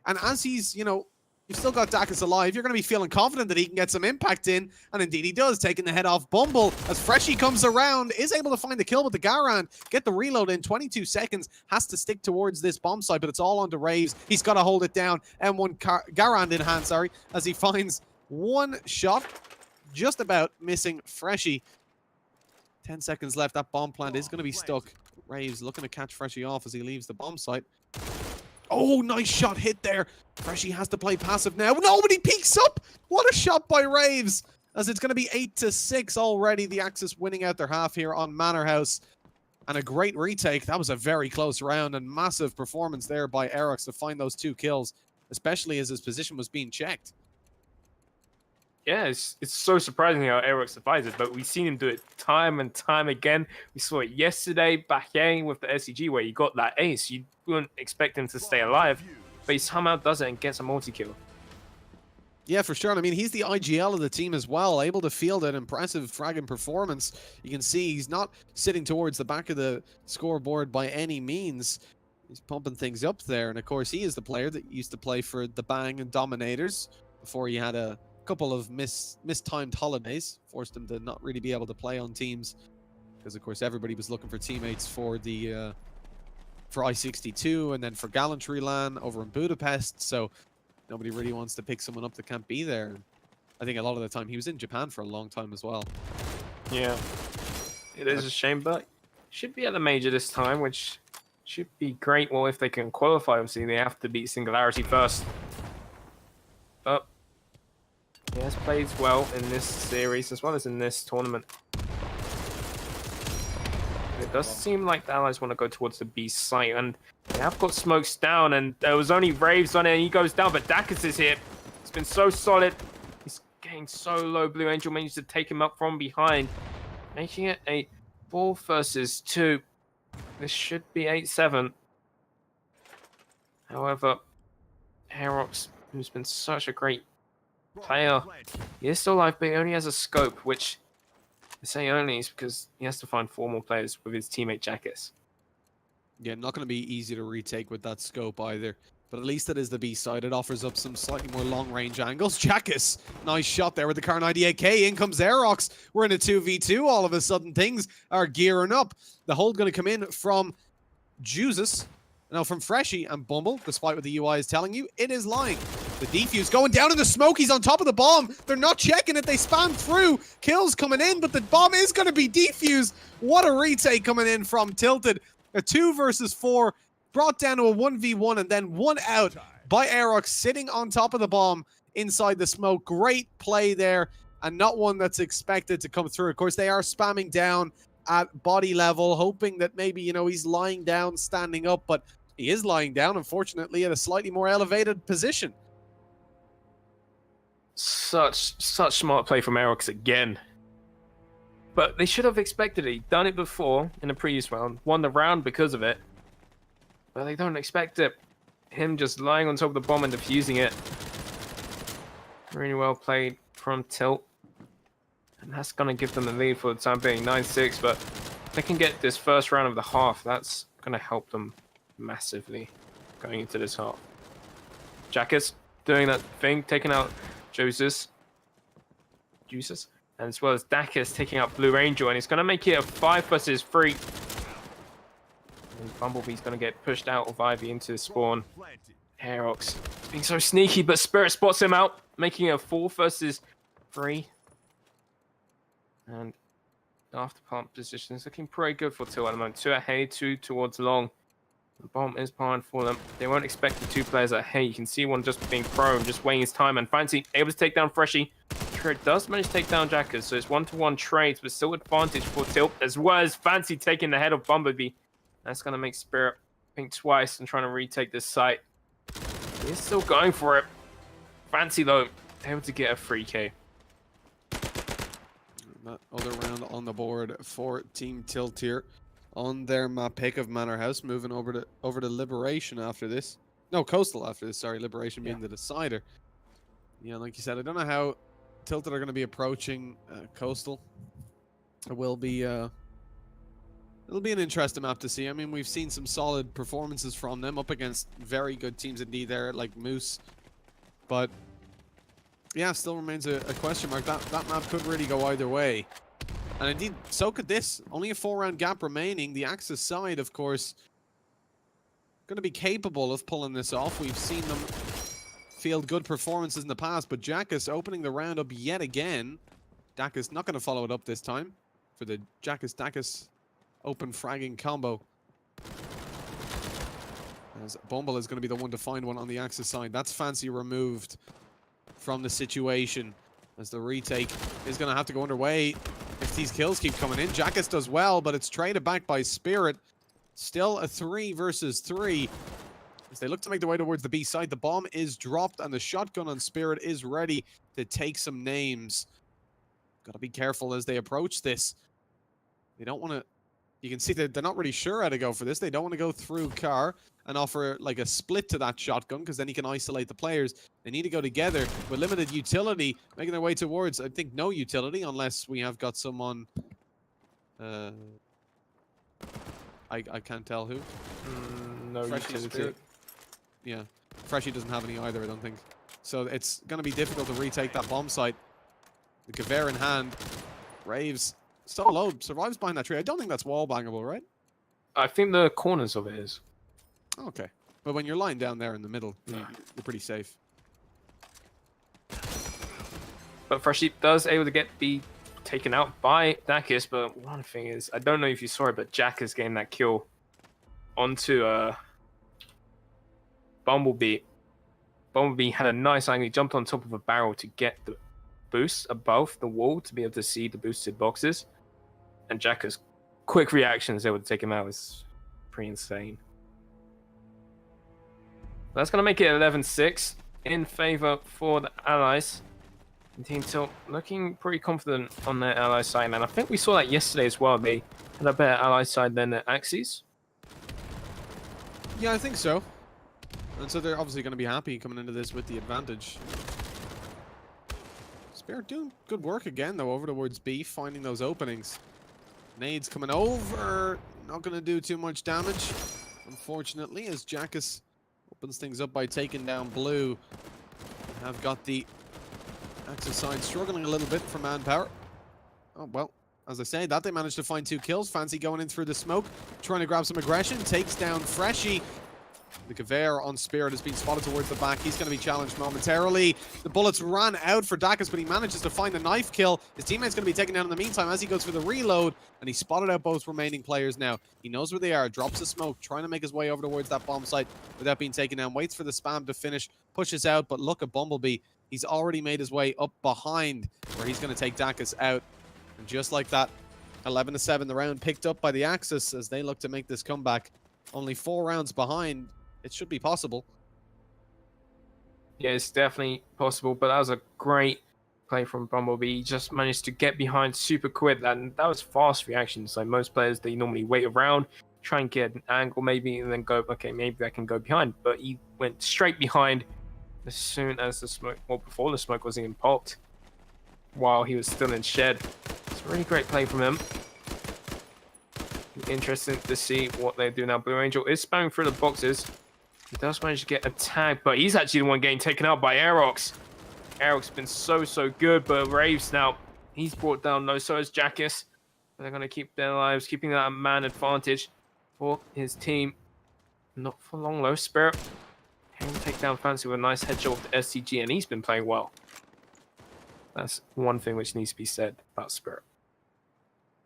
And as he's, you know, you've still got Dakas alive, you're going to be feeling confident that he can get some impact in. And indeed he does, taking the head off Bumble as Freshie comes around, is able to find the kill with the Garand, get the reload in 22 seconds, has to stick towards this bomb site, but it's all onto Raves. He's got to hold it down. M1 Garand in hand, sorry, as he finds one shot, just about missing Freshie. 10 seconds left. That bomb plant is going to be stuck. Raves looking to catch Freshie off as he leaves the bomb site. Oh, nice shot hit there. Freshie has to play passive now. Nobody peeks up. What a shot by Raves. As it's going to be 8-6 already. The Axis winning out their half here on Manor House. And a great retake. That was a very close round and massive performance there by Erox to find those 2 kills, especially as his position was being checked. Yeah, it's so surprising how Eric survives it, but we've seen him do it time and time again. We saw it yesterday back in with the SCG where he got that ace. You wouldn't expect him to stay alive, but he somehow does it and gets a multi-kill. Yeah, for sure. I mean, he's the IGL of the team as well, able to field an impressive fragging performance. You can see he's not sitting towards the back of the scoreboard by any means. He's pumping things up there, and of course he is the player that used to play for the Bang and Dominators before he had a couple of mistimed holidays, forced him to not really be able to play on teams because of course everybody was looking for teammates for the for I-62 and then for Gallantry LAN over in Budapest, so nobody really wants to pick someone up that can't be there. I think a lot of the time he was in Japan for a long time as well. Yeah, it is a shame, but should be at the major this time, which should be great. Well, if they can qualify, obviously they have to beat Singularity first. But he has played well in this series as well as in this tournament. It does seem like the Allies want to go towards the B site, and they have got smokes down, and there was only Raves on it, and he goes down, but Dakas is here. It's been so solid. He's getting so low. Blue Angel managed to take him up from behind, making it a 4 versus 2. This should be 8-7. However, Aerox, who's been such a great player, he is still alive, but he only has a scope, which I say only is because he has to find 4 more players with his teammate Jackus. Yeah, not going to be easy to retake with that scope either, but at least it is the B side. It offers up some slightly more long range angles. Jackus, nice shot there with the Car 98K. In comes Aerox. We're in a 2v2. All of a sudden things are gearing up. The hold going to come in from Jesus. Now from Freshie and Bumble, despite what the UI is telling you, it is lying. The defuse going down in the smoke. He's on top of the bomb. They're not checking it. They spam through. Kills coming in, but the bomb is going to be defused. What a retake coming in from Tilted. A 2 versus 4, brought down to a 1v1 and then 1 out by Aerox sitting on top of the bomb inside the smoke. Great play there, and not one that's expected to come through. Of course, they are spamming down at body level, hoping that maybe, you know, he's lying down, standing up, but he is lying down, unfortunately, at a slightly more elevated position. Such smart play from Aerox again. But they should have expected it. He'd done it before in the previous round, won the round because of it. But they don't expect it. Him just lying on top of the bomb and defusing it. Really well played from Tilt. And that's going to give them the lead for the time being, 9-6. But if they can get this first round of the half, that's going to help them massively going into this half. Jackus doing that thing, taking out Jesus. And as well as Dakas taking out Blue Angel, and it's going to make it a 5 versus 3. And Bumblebee's going to get pushed out of Ivy into the spawn. Aerox being so sneaky, but Spirit spots him out, making it a 4 versus 3. And after pump position is looking pretty good for Till at the moment. 2 at Hay, 2 towards Long. The bomb is behind for them. They won't expect the 2 players at Hay. You can see one just being prone, just waiting his time, and Fancy able to take down Freshie. It does manage to take down Jackers, so it's 1-to-1 trades, but still advantage for Tilt, as well as Fancy taking the head of Bumblebee. That's going to make Spirit think twice and trying to retake this site. He's still going for it. Fancy though, able to get a 3K. That other round on the board for Team Tilt here on their map pick of Manor House, moving over to Liberation after this. No, Coastal after this. Sorry, Liberation being the decider. Yeah, like you said, I don't know how Tilted are going to be approaching Coastal. It will be it'll be an interesting map to see. I mean, we've seen some solid performances from them up against very good teams indeed there, like Moose. But yeah, still remains a question mark. That map could really go either way. And indeed, so could this. Only a 4-round gap remaining. The Axis side, of course, going to be capable of pulling this off. We've seen them field good performances in the past, but Jackus opening the round up yet again. Dacus not going to follow it up this time for the Jackus-Dacus open fragging combo. As Bumble is going to be the one to find one on the Axis side. That's Fancy removed from the situation, as the retake is going to have to go underway if these kills keep coming in. Jackus does well, but it's traded back by Spirit. Still a 3 versus 3. As they look to make their way towards the B side, the bomb is dropped and the shotgun on Spirit is ready to take some names. Got to be careful as they approach this. They don't want to... You can see that they're not really sure how to go for this. They don't want to go through car and offer like a split to that shotgun, because then he can isolate the players. They need to go together with limited utility, making their way towards, I think, no utility, unless we have got someone... I can't tell who. No utility. Yeah, Freshy doesn't have any either, I don't think. So it's going to be difficult to retake that bomb site. The Gewehr in hand. Raves so low, survives behind that tree. I don't think that's wall bangable, right? I think the corners of it is. Okay. But when you're lying down there in the middle, you're pretty safe. But Freshie does able to be taken out by Dacus, but one thing is, I don't know if you saw it, but Jack is getting that kill onto Bumblebee. Bumblebee had a nice angle. He jumped on top of a barrel to get the boost above the wall to be able to see the boosted boxes. And Jacka's quick reactions able to take him out is pretty insane. That's going to make it 11-6 in favor for the Allies. And Team Tilt looking pretty confident on their Ally side. And I think we saw that yesterday as well. They had a better Ally side than the Axis. Yeah, I think so. And so they're obviously going to be happy coming into this with the advantage. Spirit doing good work again, though, over towards B, finding those openings. Nades coming over. Not going to do too much damage, unfortunately, as Jackus opens things up by taking down Blue. Have got the Axis side struggling a little bit for manpower. Oh, well, as I say, that they managed to find 2 kills. Fancy going in through the smoke, trying to grab some aggression. Takes down Freshy. The Gewehr on Spirit has been spotted towards the back. He's going to be challenged momentarily. The bullets ran out for Dacus, but he manages to find the knife kill. His teammate's going to be taken down in the meantime as he goes for the reload, and he spotted out both remaining players now. He knows where they are, drops the smoke, trying to make his way over towards that bomb site without being taken down. Waits for the spam to finish, pushes out, but look at Bumblebee. He's already made his way up behind where he's going to take Dacus out. And just like that, 11-7, the round picked up by the Axis as they look to make this comeback. Only 4 rounds behind. It should be possible. Yeah, it's definitely possible, but that was a great play from Bumblebee. He just managed to get behind super quick, and that was fast reactions. Like most players, they normally wait around, try and get an angle maybe, and then go, okay, maybe I can go behind. But he went straight behind as soon as the smoke, well, before the smoke was even popped, while he was still in shed. It's a really great play from him. Interesting to see what they do now. Blue Angel is spamming through the boxes. He does manage to get a tag, but he's actually the one getting taken out by Aerox. Aerox been so good, but Raves now, he's brought down. No, so is Jackus. They're going to keep their lives, keeping that man advantage for his team. Not for long, though. Spirit can take down Fancy with a nice headshot with the STG, and he's been playing well. That's one thing which needs to be said about Spirit.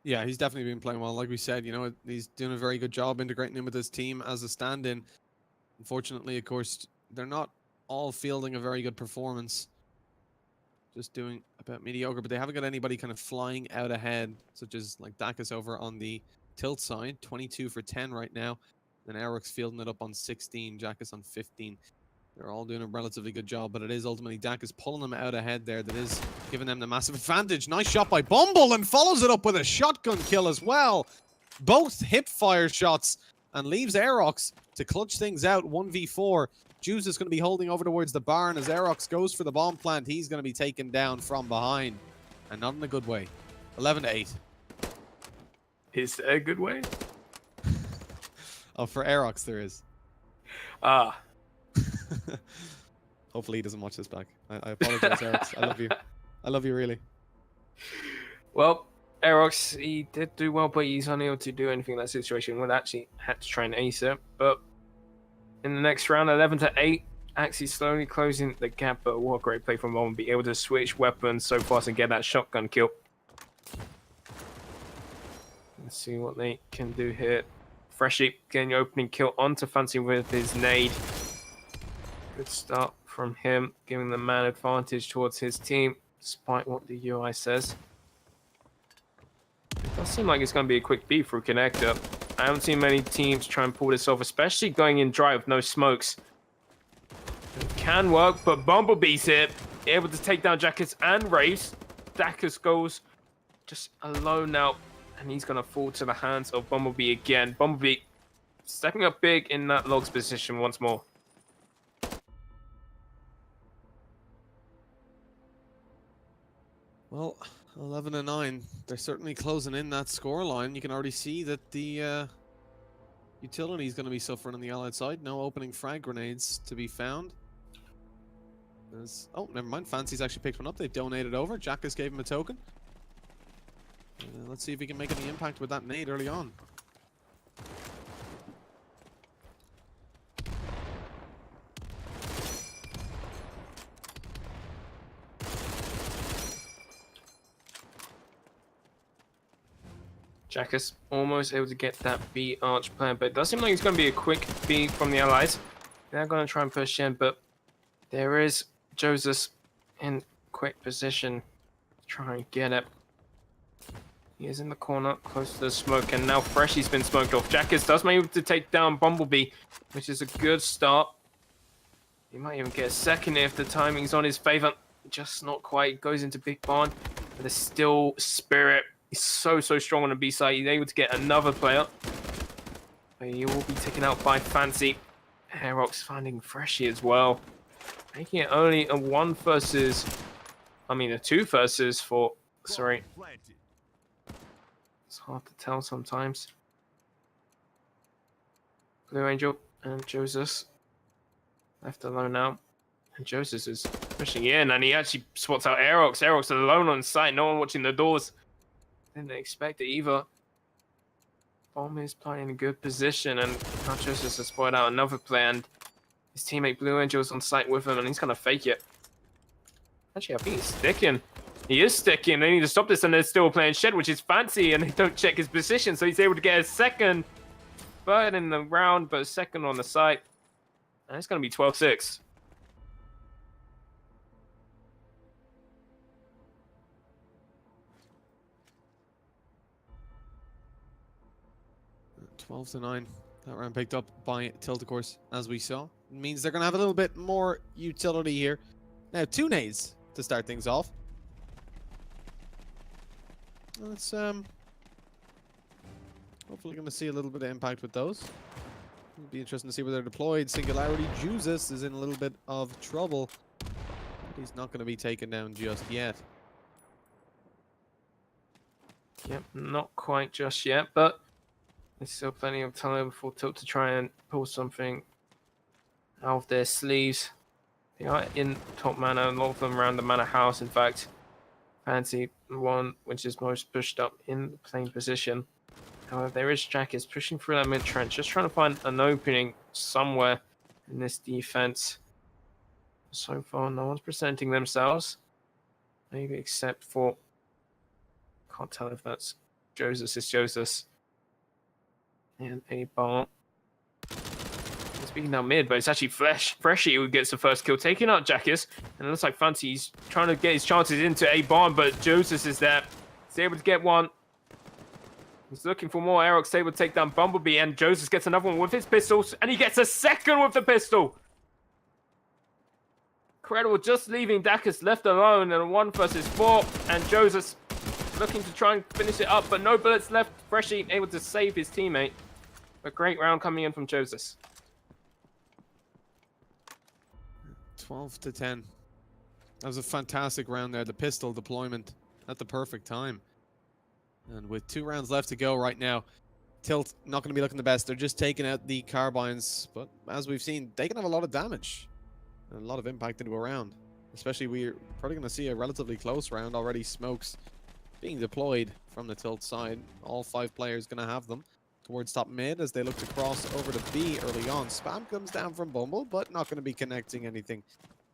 Yeah, he's definitely been playing well. Like we said, you know, he's doing a very good job integrating in with his team as a stand-in. Unfortunately, of course, they're not all fielding a very good performance. Just doing about mediocre, but they haven't got anybody kind of flying out ahead, such as like Dacus over on the Tilt side, 22 for 10 right now. Then Eric's fielding it up on 16, Jackus on 15. They're all doing a relatively good job, but it is ultimately Dak is pulling them out ahead there. That is giving them the massive advantage. Nice shot by Bumble, and follows it up with a shotgun kill as well. Both hip fire shots, and leaves Aerox to clutch things out 1v4. Juice is going to be holding over towards the barn as Aerox goes for the bomb plant. He's going to be taken down from behind, and not in a good way. 11-8. Is there a good way? Oh, for Aerox there is. Ah. Hopefully he doesn't watch this back. I apologize, Aerox. I love you. I love you, really. Well, Aerox, he did do well, but he's unable to do anything in that situation. Would actually had to try and ace it. But in the next round, 11-8, actually slowly closing the gap. But what a great play from Bumble, be able to switch weapons so fast and get that shotgun kill. Let's see what they can do here. Freshie getting the opening kill onto Fancy with his nade. Good start from him, giving the man advantage towards his team, despite what the UI says. It does seem like it's going to be a quick beat through Connector. I haven't seen many teams try and pull this off, especially going in dry with no smokes. It can work, but Bumblebee's here, able to take down Jackets and Raves. Dacus goes just alone now, and he's going to fall to the hands of Bumblebee again. Bumblebee stepping up big in that logs position once more. Well, 11-9. They're certainly closing in that scoreline. You can already see that the utility is going to be suffering on the Allied side. No opening frag grenades to be found. Oh, never mind. Fancy's actually picked one up. They've donated over. Jackus gave him a token. Let's see if he can make any impact with that nade early on. Jackus almost able to get that B arch plan, but it does seem like it's going to be a quick B from the Allies. They're going to try and push in, but there is Joseph in quick position to try and get it. He is in the corner, close to the smoke, and now Freshie's been smoked off. Jackus does manage to take down Bumblebee, which is a good start. He might even get a second if the timing's on his favor. Just not quite. Goes into Big Barn, but there's still Spirit. He's so strong on the B side. He's able to get another player. But he will be taken out by Fancy. Aerox finding Freshie as well. Making it only a 2 versus for... Sorry. It's hard to tell sometimes. Blue Angel and Joseph left alone now. And Joseph is pushing in, and he actually spots out Aerox. Aerox alone on site. No one watching the doors. Didn't expect it either. Bomb is playing in a good position, and now Joseph has spotted out another play, and his teammate Blue Angel's on site with him, and he's gonna fake it. Actually, I think he's sticking. He is sticking. They need to stop this, and they're still playing Shed, which is Fancy, and they don't check his position, so he's able to get a second bird in the round, but a second on the site. And it's gonna be 12-6. 12-9. That round picked up by Tilt, of course, as we saw. It means they're going to have a little bit more utility here. Now, 2 nades to start things off. Let's, hopefully going to see a little bit of impact with those. It'll be interesting to see where they're deployed. Singularity Jesus is in a little bit of trouble. But he's not going to be taken down just yet. Yep, not quite just yet, but there's still plenty of time for Tilt to try and pull something out of their sleeves. They are in top mana, a lot of them around the mana house. In fact, Fancy one, which is most pushed up in the playing position. However, there is Jackets pushing through that mid trench, just trying to find an opening somewhere in this defense. So far, no one's presenting themselves. Maybe except for... Can't tell if that's Joseph. It's Joseph. And a bomb. It's being down mid, but it's actually Freshie who gets the first kill, taking out Jackus. And it looks like Fancy's trying to get his chances into a bomb, but Joseph is there. He's able to get one. He's looking for more. Aerox able to take down Bumblebee, and Joseph gets another one with his pistols, and he gets a second with the pistol. Incredible, just leaving Dacus left alone in a 1 versus 4, and Joseph looking to try and finish it up, but no bullets left. Freshie able to save his teammate. A great round coming in from Joseph. 12-10. That was a fantastic round there. The pistol deployment at the perfect time. And with 2 rounds left to go right now, Tilt not going to be looking the best. They're just taking out the carbines, but as we've seen, they can have a lot of damage and a lot of impact into a round. Especially, we're probably going to see a relatively close round. Already smokes being deployed from the Tilt side. All 5 players going to have them towards top mid as they look to cross over to B early on. Spam comes down from Bumble, but not going to be connecting anything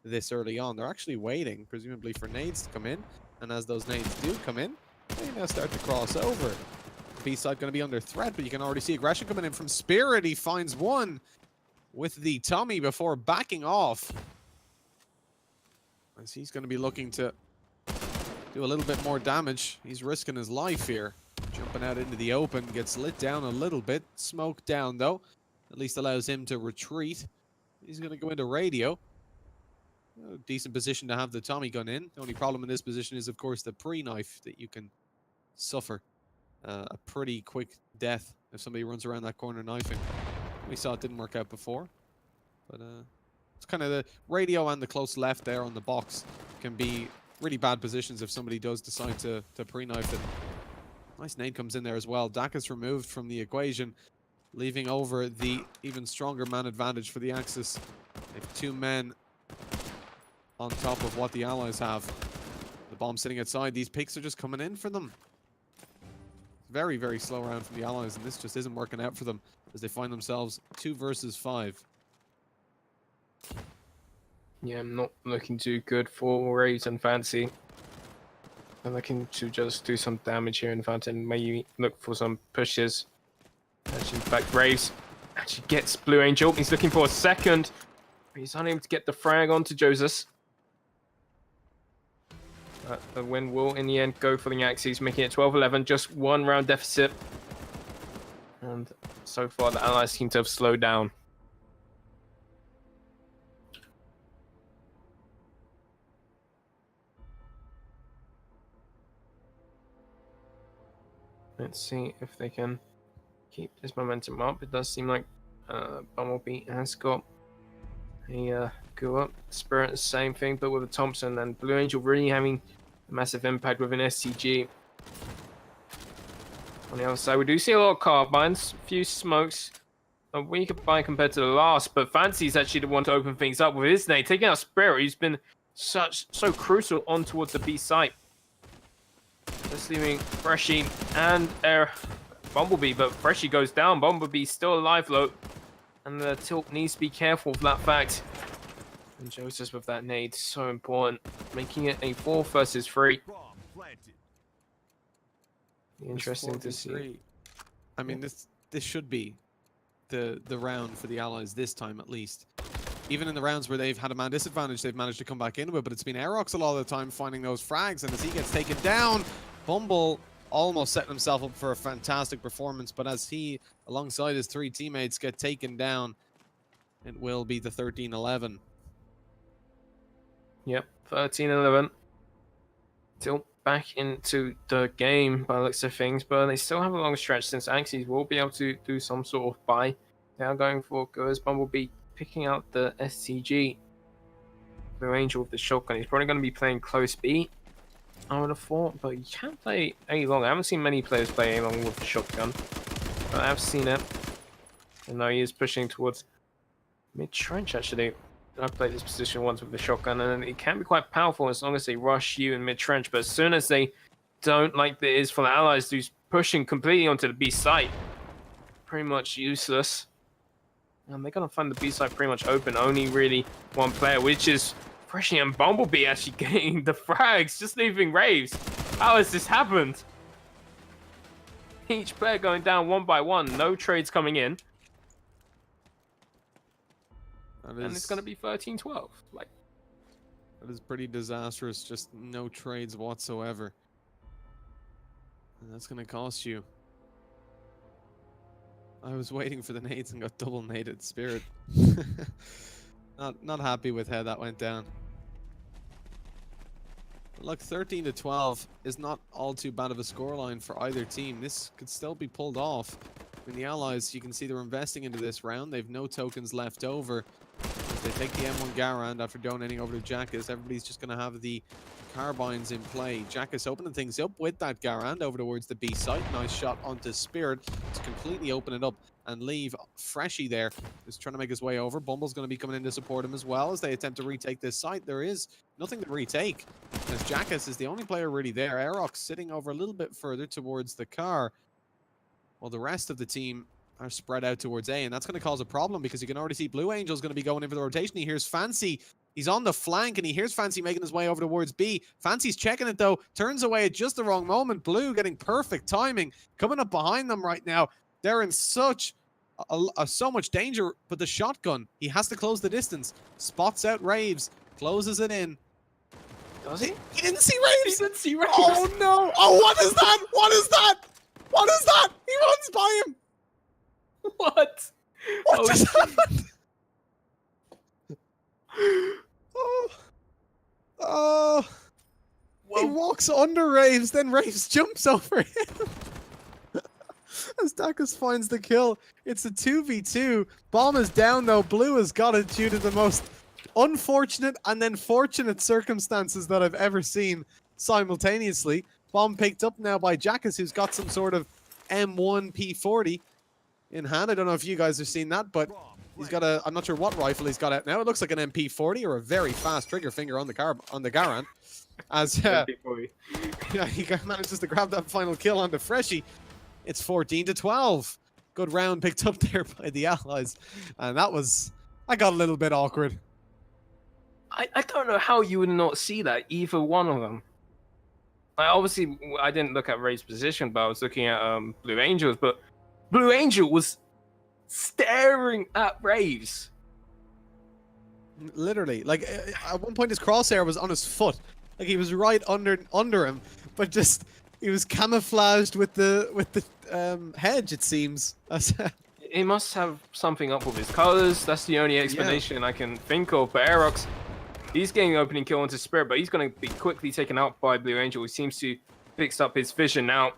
this early on. They're actually waiting, presumably, for nades to come in. And as those nades do come in, they now start to cross over. B side going to be under threat, but you can already see aggression coming in from Spirit. He finds one with the Tommy before backing off, as he's going to be looking to do a little bit more damage. He's risking his life here. Jumping out into the open, gets lit down a little bit. Smoke down, though. At least allows him to retreat. He's going to go into radio. A decent position to have the Tommy gun in. The only problem in this position is, of course, the pre-knife that you can suffer. A pretty quick death if somebody runs around that corner knifing. We saw it didn't work out before. But it's kind of the radio and the close left there on the box can be really bad positions if somebody does decide to pre-knife it. Nice nade comes in there as well. Dak is removed from the equation, leaving over the even stronger man advantage for the Axis. They have 2 men on top of what the Allies have. The bomb sitting outside. These picks are just coming in for them. Very, very slow round from the Allies, and this just isn't working out for them as they find themselves 2 versus 5. Yeah, not looking too good for Raves and Fancy. I'm looking to just do some damage here in front and maybe look for some pushes. Actually, in fact, Raves actually gets Blue Angel. He's looking for a second. He's unable to get the frag onto Joseph. The win will, in the end, go for the Axis, making it 12-11, just 1 round deficit. And so far, the Allies seem to have slowed down. Let's see if they can keep this momentum up. It does seem like Bumblebee has got a go up. Spirit, the same thing, but with a Thompson. And Blue Angel really having a massive impact with an SCG. On the other side, we do see a lot of carbines, a few smokes. A weaker buy compared to the last, but Fancy's actually the one to open things up with his nade, taking out Spirit, who's been so crucial on towards the B site. Just leaving Freshie and Bumblebee, but Freshie goes down. Bumblebee's still alive though, and the Tilt needs to be careful of that fact. And Joseph with that nade, so important, making it a 4 versus 3. Interesting to see. I mean, this should be the round for the Allies this time, at least. Even in the rounds where they've had a man disadvantage, they've managed to come back into it, but it's been Aerox a lot of the time finding those frags, and as he gets taken down, Bumble almost setting himself up for a fantastic performance, but as he, alongside his 3 teammates, get taken down, it will be the 13-11. Yep, 13-11. Tilt back into the game by the looks of things, but they still have a long stretch since Axis will be able to do some sort of buy. They are going for Goers. Bumblebee picking out the SCG. Blue Angel with the shotgun. He's probably going to be playing close B, I would have thought, but you can't play A long. I haven't seen many players play A long with the shotgun, but I've seen it. And now he is pushing towards mid-trench, actually. I've played this position once with the shotgun, and it can be quite powerful as long as they rush you in mid-trench, but as soon as they don't, like it is for the Allies, who's pushing completely onto the B site, pretty much useless. And they're going to find the B site pretty much open. Only really 1 player, which is Freshie and Bumblebee actually getting the frags, just leaving Raves. How has this happened? Each player going down 1 by 1. No trades coming in. And it's going to be 13-12. Like, that is pretty disastrous. Just no trades whatsoever. And that's going to cost you. I was waiting for the nades and got double naded. Spirit. Not happy with how that went down. Look, 13 to 12 is not all too bad of a scoreline for either team. This could still be pulled off. I mean, the Allies, you can see they're investing into this round. They've no tokens left over. If they take the M1 Garand after donating over to Jackus, everybody's just going to have the carbines in play. Jackus opening things up with that Garand over towards the B site. Nice shot onto Spirit to completely open it up and leave Freshy there. Just trying to make his way over. Bumble's going to be coming in to support him as well as they attempt to retake this site. There is nothing to retake, as Jackus is the only player really there. Aerox sitting over a little bit further towards the car, while the rest of the team are spread out towards A, and that's going to cause a problem because you can already see Blue Angel's going to be going in for the rotation. He hears Fancy. He's on the flank, and he hears Fancy making his way over towards B. Fancy's checking it, though. Turns away at just the wrong moment. Blue getting perfect timing. Coming up behind them right now. They're in such so much danger, but the shotgun, he has to close the distance. Spots out Raves. Closes it in. Does he? He didn't see Raves! He didn't see Raves! Oh, no! Oh, what is that? What is that? What is that? He runs by him! What? What just happened? Oh. He walks under Raves, then Raves jumps over him. As Dakus finds the kill. It's a 2v2. Bomb is down though. Blue has got it due to the most unfortunate and then fortunate circumstances that I've ever seen simultaneously. Bomb picked up now by Jackus, who's got some sort of M1 P40 in hand. I don't know if you guys have seen that, but he's got a, I'm not sure what rifle he's got out now. It looks like an MP40 or a very fast trigger finger on the Garand. As yeah, he manages to grab that final kill onto Freshy. It's 14 to 12. Good round picked up there by the Allies. And that got a little bit awkward. I don't know how you would not see that, either one of them. Obviously, I didn't look at Ray's position, but I was looking at Blue Angels, but Blue Angel was staring at Raves. Literally. Like, at one point his crosshair was on his foot. Like, he was right under him, but just, he was camouflaged with the hedge, it seems. He must have something up with his colors. That's the only explanation I can think of. But Aerox, he's getting an opening kill onto Spirit, but he's going to be quickly taken out by Blue Angel, who seems to fix up his vision now.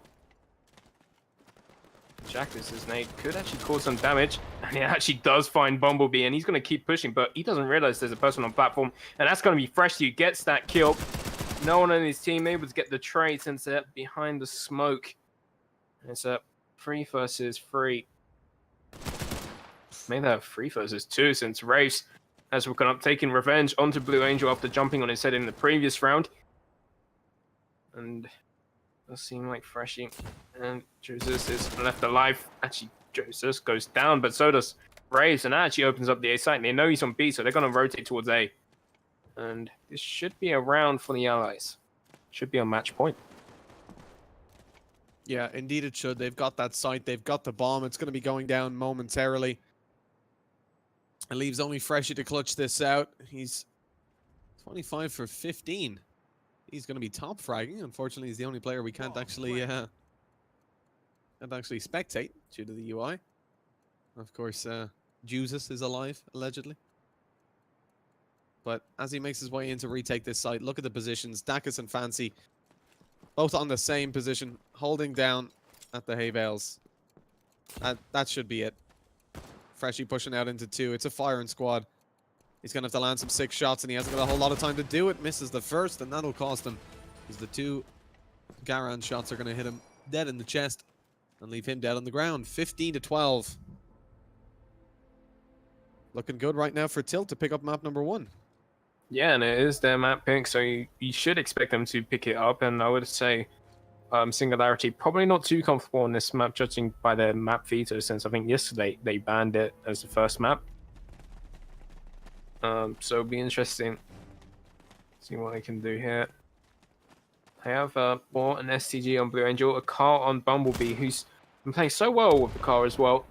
Jackus' nade could actually cause some damage, and he actually does find Bumblebee, and he's going to keep pushing, but he doesn't realize there's a person on platform, and that's going to be Fresh who gets that kill. No one on his team able to get the trade since they're behind the smoke. It's a 3 versus 3. Maybe they have 3 versus 2 since Raves has woken up, taking revenge onto Blue Angel after jumping on his head in the previous round. And it does seem like Freshy and Jesus is left alive. Actually, Jesus goes down, but so does Raves, and that actually opens up the A site. And they know he's on B, so they're going to rotate towards A. And this should be a round for the Allies. Should be a match point. Yeah, indeed it should. They've got that site. They've got the bomb. It's going to be going down momentarily. It leaves only Freshy to clutch this out. He's 25 for 15. He's going to be top fragging. Unfortunately, he's the only player we can't actually spectate due to the UI. Of course, Jesus is alive, allegedly. But as he makes his way in to retake this site, look at the positions. Dakus and Fancy, both on the same position, holding down at the hay bales. That should be it. Freshy pushing out into 2. It's a firing squad. He's going to have to land some 6 shots, and he hasn't got a whole lot of time to do it. Misses the first, and that'll cost him. Because the 2 Garand shots are going to hit him dead in the chest and leave him dead on the ground. 15 to 12. Looking good right now for Tilt to pick up map number 1. Yeah, and it is their map pick, so you should expect them to pick it up. And I would say Singularity probably not too comfortable on this map, judging by their map veto, since I think yesterday they banned it as the first map. So it'll be interesting. See what they can do here. I have bought an STG on Blue Angel, a car on Bumblebee, who's been playing so well with the car as well.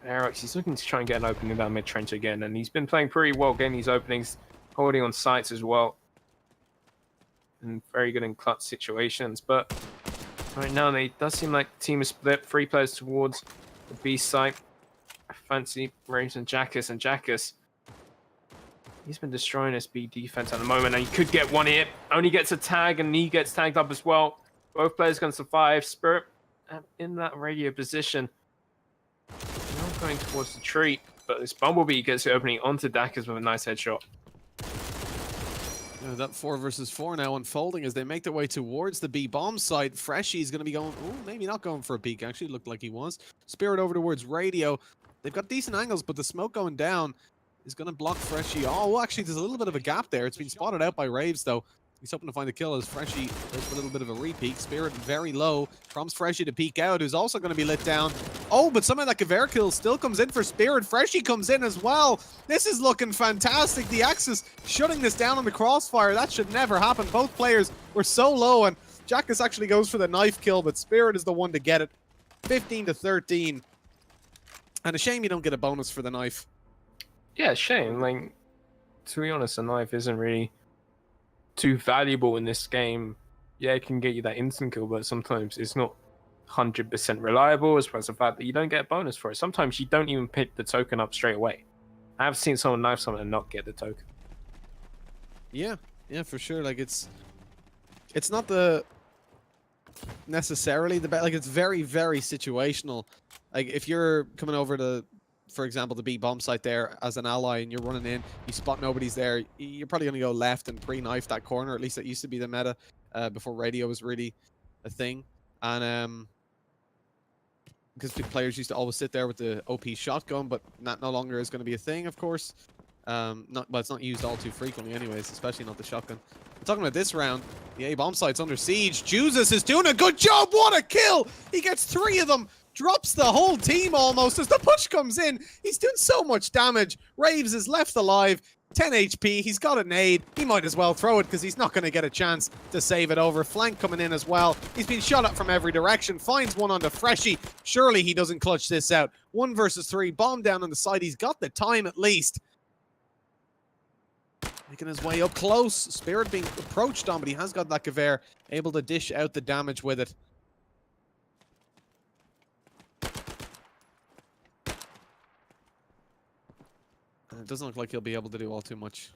Aerox, he's looking to try and get an opening down mid-trench again, and he's been playing pretty well getting these openings, holding on sites as well. And very good in clutch situations, but right now it does seem like the team is split. 3 players towards the B site. Fancy Raves and Jackus, He's been destroying this B defense at the moment, and he could get one hit. Only gets a tag, and he gets tagged up as well. Both players going to survive. Spirit in that radio position. Not going towards the tree, but this Bumblebee gets the opening onto Dackers with a nice headshot. That 4 versus 4 now unfolding as they make their way towards the B bomb site. Freshy's going to be going, oh, maybe not going for a peek. Actually, looked like he was. Spirit over towards radio. They've got decent angles, but the smoke going down is going to block Freshy. Oh, actually, there's a little bit of a gap there. It's been spotted out by Raves, though. He's hoping to find the kill as Freshy goes for a little bit of a re-peek. Spirit very low. Prompts Freshy to peek out, who's also going to be lit down. Oh, but somehow that Qualifier kill still comes in for Spirit. Freshy comes in as well. This is looking fantastic. The Axis shutting this down on the crossfire. That should never happen. Both players were so low, and Jackus actually goes for the knife kill, but Spirit is the one to get it. 15-13. And a shame you don't get a bonus for the knife. Yeah, shame. Like, to be honest, a knife isn't really too valuable in this game. Yeah, it can get you that instant kill, but sometimes it's not 100% reliable, as well as the fact that you don't get a bonus for it. Sometimes you don't even pick the token up straight away. I have seen someone knife someone and not get the token. Yeah, for sure. Like, it's not the necessarily the best. Like, it's very, very situational. Like, if you're coming over to, for example, the B bomb site there as an ally and you're running in, you spot nobody's there, you're probably going to go left and pre-knife that corner. At least that used to be the meta before radio was really a thing. And because players used to always sit there with the OP shotgun, but that no longer is going to be a thing, of course. But it's not used all too frequently anyways, especially not the shotgun. I'm talking about this round. The A bomb site's under siege. Jesus is doing a good job. What a kill! He gets 3 of them. Drops the whole team almost as the push comes in. He's doing so much damage. Raves is left alive. 10 HP. He's got a nade. He might as well throw it because he's not going to get a chance to save it over. Flank coming in as well. He's been shot at from every direction. Finds one onto Freshy. Surely he doesn't clutch this out. 1 versus 3. Bomb down on the side. He's got the time at least. Making his way up close. Spirit being approached on, but he has got that Qualifier. Able to dish out the damage with it. It doesn't look like he'll be able to do all too much.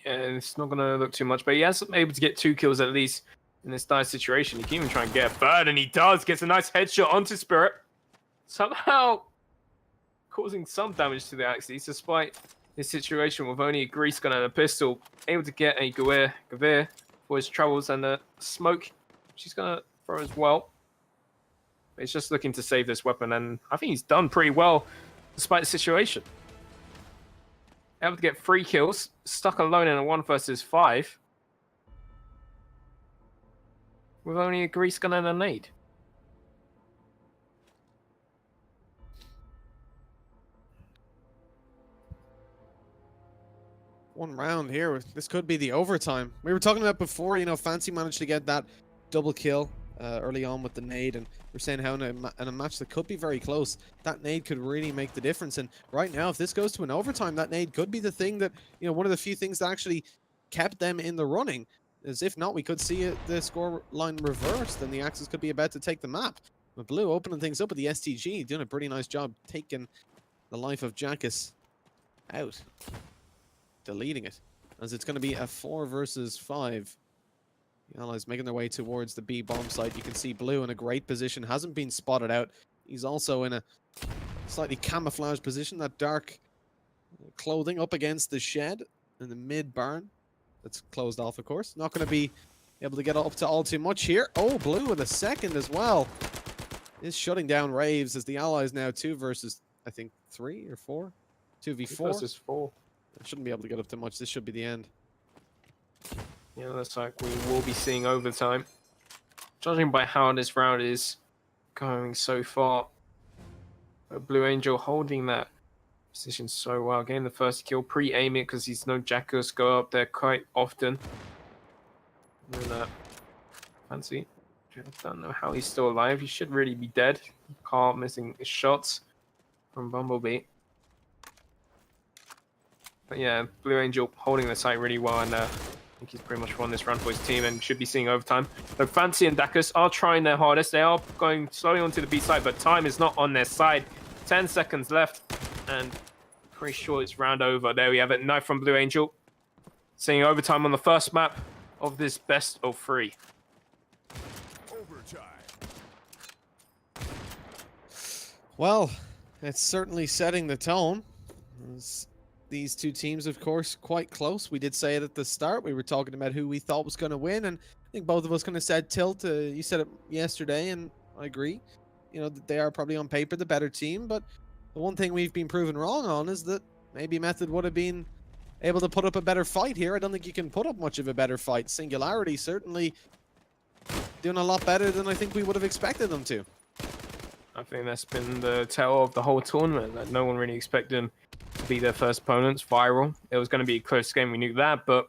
Yeah, it's not going to look too much, but he has able to get 2 kills at least in this dire situation. He can even try and get a third, and he does. Gets a nice headshot onto Spirit. Somehow causing some damage to the Axis, despite his situation with only a grease gun and a pistol. Able to get a Qualifier for his troubles, and the smoke she's going to throw as well. He's just looking to save this weapon, and I think he's done pretty well despite the situation. Able to get 3 kills, stuck alone in a 1 versus 5. With only a grease gun and a nade. One round here. This could be the overtime. We were talking about before, you know, Fancy managed to get that double kill early on with the nade, and we're saying how in a match that could be very close, that nade could really make the difference. And right now, if this goes to an overtime, that nade could be the thing that, you know, one of the few things that actually kept them in the running. As if not, we could see the score line reversed, and the Axis could be about to take the map. But Blue opening things up with the STG, doing a pretty nice job taking the life of Jackus out, deleting it, as it's going to be a 4 versus 5. The Allies making their way towards the B bomb site. You can see Blue in a great position, hasn't been spotted out. He's also in a slightly camouflaged position, that dark clothing up against the shed in the mid barn. That's closed off, of course. Not going to be able to get up to all too much here. Oh, Blue with a second as well. Is shutting down Raves as the Allies now 2 versus, I think, 3 or 4? 2v4? 2 versus 4. Shouldn't be able to get up too much. This should be the end. Yeah, looks like we will be seeing overtime. Judging by how this round is going so far. Blue Angel holding that position so well. Getting the first kill, pre-aiming because he's no Jackus go up there quite often. And then, Fancy. I don't know how he's still alive. He should really be dead. Carl missing his shots from Bumblebee. But yeah, Blue Angel holding the site really well, and I think he's pretty much won this run for his team and should be seeing overtime. So Fancy and Jackus are trying their hardest. They are going slowly onto the B side, but time is not on their side. 10 seconds left, and pretty sure it's round over. There we have it. Knife from Blue Angel. Seeing overtime on the first map of this best of 3. Overtime. Well, it's certainly setting the tone. These two teams, of course, quite close. We did say it at the start. We were talking about who we thought was going to win, and I think both of us kind of said Tilt. You said it yesterday, and I agree. You know, they are probably on paper the better team, but the one thing we've been proven wrong on is that maybe Method would have been able to put up a better fight here. I don't think you can put up much of a better fight. Singularity certainly doing a lot better than I think we would have expected them to. I think that's been the tale of the whole tournament, that no one really expected them to be their first opponents. Viral. It was going to be a close game, we knew that, but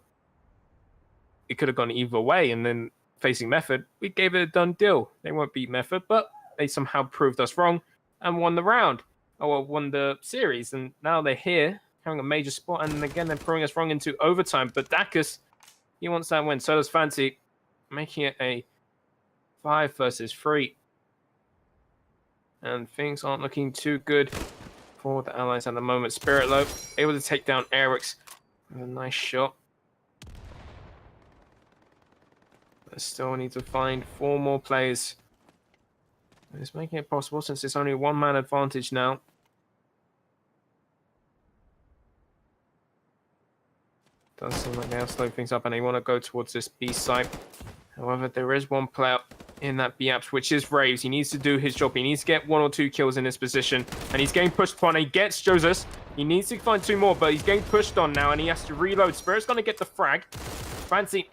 it could have gone either way. And then facing Method, we gave it a done deal. They won't beat Method, but they somehow proved us wrong and won the round, or won the series. And now they're here, having a major spot, and again, they're proving us wrong into overtime. But Dacus, he wants that win. So does Fancy, making it a 5 versus 3. And things aren't looking too good for the Allies at the moment. Spirit low, able to take down Eric's with a nice shot. But still need to find 4 more players. It's making it possible since it's only 1-man advantage now. Does seem like they have slowed things up and they want to go towards this B site. However, there is one player in that B apps, which is Raves. He needs to do his job. He needs to get 1 or 2 kills in this position. And he's getting pushed upon. He gets Joseph. He needs to find 2 more, but he's getting pushed on now and he has to reload. Spirit's going to get the frag. Fancy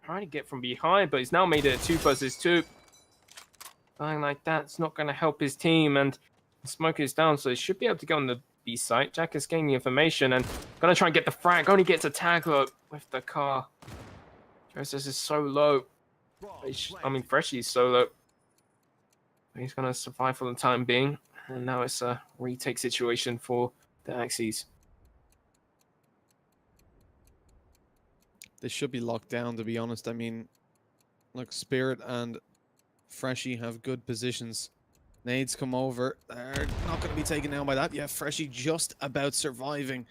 trying to get from behind, but he's now made it a 2 versus 2. Something like that's not going to help his team, and the smoke is down, so he should be able to go on the B site. Jack is getting the information and going to try and get the frag. Only gets a tag low with the car. Joseph is so low. I mean, Freshy's so low. He's going to survive for the time being. And now it's a retake situation for the Axes. They should be locked down, to be honest. I mean, look, Spirit and Freshy have good positions. Nades come over. They're not going to be taken down by that. Yeah, Freshy just about surviving.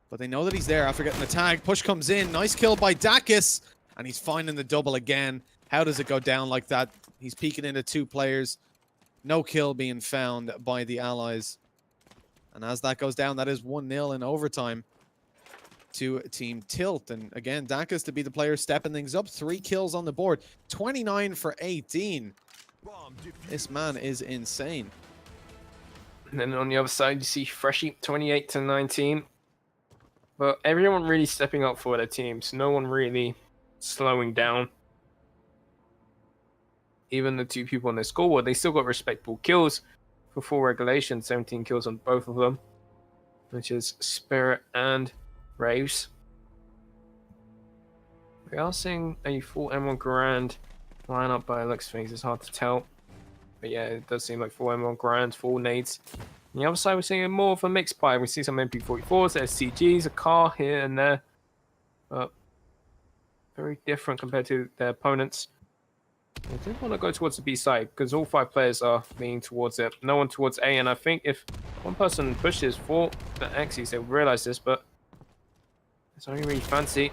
But they know that he's there after getting the tag. Push comes in. Nice kill by Dacus. And he's finding the double again. How does it go down like that? He's peeking into 2 players. No kill being found by the Allies. And as that goes down, that is 1-0 in overtime to Team Tilt. And again, Dacus to be the player stepping things up. 3 kills on the board. 29 for 18. This man is insane. And then on the other side, you see Freshy, 28 to 19. But everyone really stepping up for their teams. No one really slowing down. Even the 2 people on their scoreboard, they still got respectable kills for full regulation. 17 kills on both of them, which is Spirit and Raves. We are seeing a full M1 Grand lineup by looks of things. It's hard to tell. But yeah, it does seem like full M1 Grands, full nades. On the other side, we're seeing more of a mixed pie. We see some MP44s, SCGs, a car here and there. But very different compared to their opponents. I did want to go towards the B side because all 5 players are leaning towards it. No one towards A, and I think if one person pushes for the Axes, they'll realize this, but it's only really Fancy.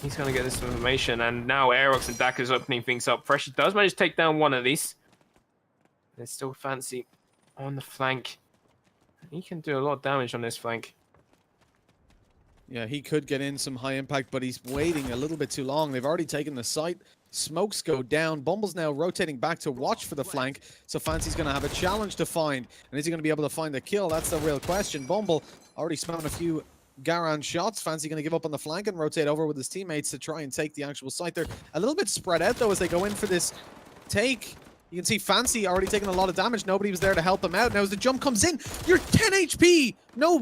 He's going to get this information, and now Aerox and Dak is opening things up. Fresh does manage to take down one of these. There's still Fancy on the flank. He can do a lot of damage on this flank. Yeah, he could get in some high impact, but he's waiting a little bit too long. They've already taken the site. Smokes go down. Bumble's now rotating back to watch for the flank. So Fancy's going to have a challenge to find. And is he going to be able to find the kill? That's the real question. Bumble already spent a few Garan shots. Fancy going to give up on the flank and rotate over with his teammates to try and take the actual site. They're a little bit spread out, though, as they go in for this take. You can see Fancy already taking a lot of damage. Nobody was there to help him out. Now as the jump comes in, you're 10 HP. No,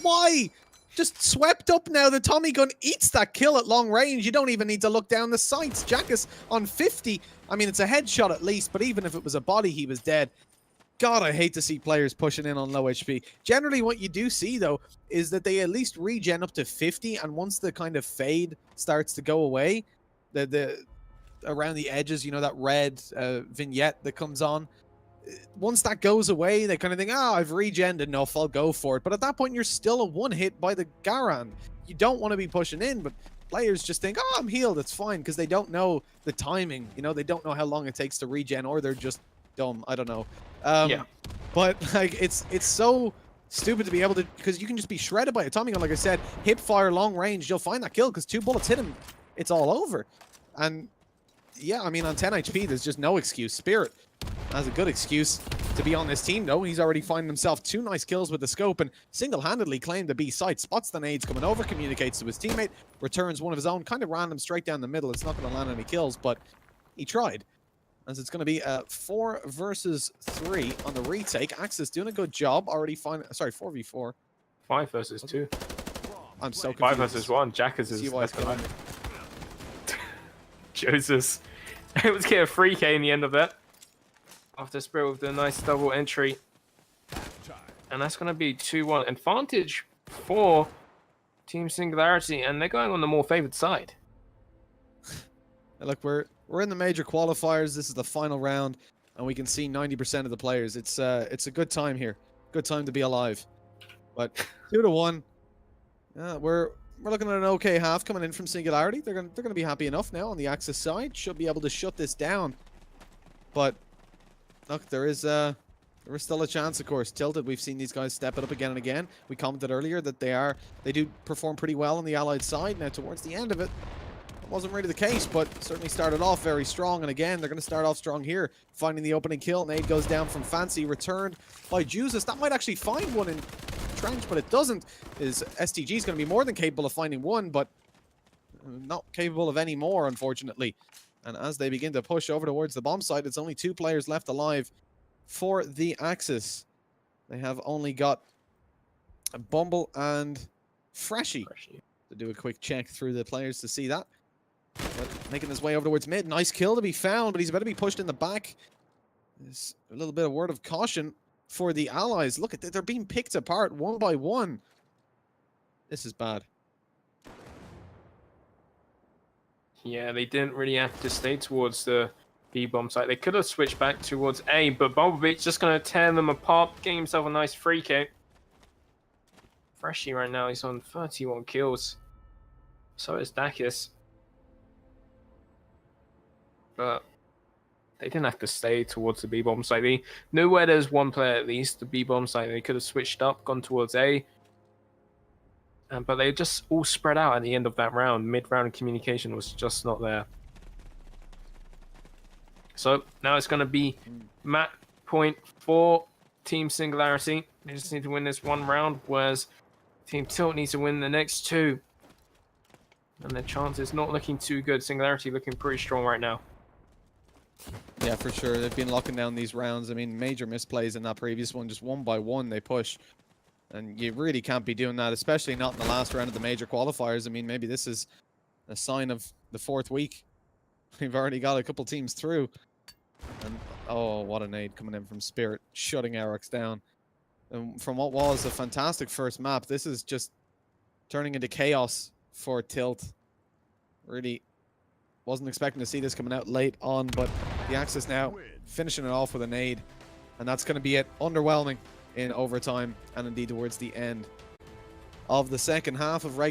why? Just swept up now. The Tommy gun eats that kill at long range. You don't even need to look down the sights. Jackus on 50. I mean, it's a headshot at least, but even if it was a body, he was dead. God, I hate to see players pushing in on low HP. Generally, what you do see, though, is that they at least regen up to 50, and once the kind of fade starts to go away, the around the edges, you know, that red vignette that comes on, once that goes away, they kind of think, oh, I've regened enough, I'll go for it. But at that point, you're still a one hit by the Garand. You don't want to be pushing in, but players just think, oh, I'm healed, it's fine, because they don't know the timing. You know, they don't know how long it takes to regen, or they're just dumb. I don't know. Yeah. But like, it's so stupid to be able to, because you can just be shredded by a Tommy gun. Like I said, hip fire, long range, you'll find that kill because 2 bullets hit him, it's all over. And yeah, I mean, on 10 HP, there's just no excuse. Spirit has a good excuse to be on this team, though. He's already finding himself 2 nice kills with the scope and single-handedly claimed the B site. Spots the nades coming over, communicates to his teammate, returns one of his own, kind of random, straight down the middle. It's not going to land any kills, but he tried. As it's going to be a 4 versus 3 on the retake. Axis doing a good job. Already finding, sorry, 4v4. 5 versus 2. I'm so confused. 5 versus 1. Jackers is left behind. Jesus. It was get a 3k in the end of that. After Spirit with the nice double entry. And that's going to be 2-1 advantage for Team Singularity, and they're going on the more favored side. Look, we're in the major qualifiers. This is the final round, and we can see 90% of the players. It's a good time here. Good time to be alive. But 2-1. We're looking at an okay half coming in from Singularity. They're gonna be happy enough now on the Axis side. Should be able to shut this down. But look, there is still a chance, of course. Tilted, we've seen these guys step it up again and again. We commented earlier that they do perform pretty well on the Allied side. Now towards the end of it, wasn't really the case, but certainly started off very strong. And again, they're going to start off strong here, finding the opening kill. Nade goes down from Fancy, returned by Jesus. That might actually find one in Trench, but it doesn't. His STG is going to be more than capable of finding one, but not capable of any more, unfortunately. And as they begin to push over towards the bomb site, it's only 2 players left alive for the Axis. They have only got Bumble and Freshy to do a quick check through the players to see that. But making his way over towards mid. Nice kill to be found, but he's about to be pushed in the back. There's a little bit of word of caution for the allies. Look at that, they're being picked apart one by one. This is bad. Yeah, they didn't really have to stay towards the B-bomb site. They could have switched back towards A, but Bumblebee's just going to tear them apart, getting himself a nice free kick. Freshy right now, he's on 31 kills. So is Dakis. But they didn't have to stay towards the B-bomb site. They knew where there's one player at least, the B-bomb site. They could have switched up, gone towards A. But they just all spread out at the end of that round. Mid-round communication was just not there. So now it's going to be match point for Team Singularity. They just need to win this one round, whereas Team Tilt needs to win the next 2. And their chance is not looking too good. Singularity looking pretty strong right now. Yeah, for sure. They've been locking down these rounds. I mean, major misplays in that previous one. Just one by one they push. And you really can't be doing that, especially not in the last round of the major qualifiers. I mean, maybe this is a sign of the 4th week. We've already got a couple teams through. And oh, what a nade coming in from Spirit, shutting Arex down. And from what was a fantastic first map, this is just turning into chaos for Tilt. Really wasn't expecting to see this coming out late on, but the Axis now finishing it off with a nade. And that's going to be it. Underwhelming in overtime and indeed towards the end of the second half of regular.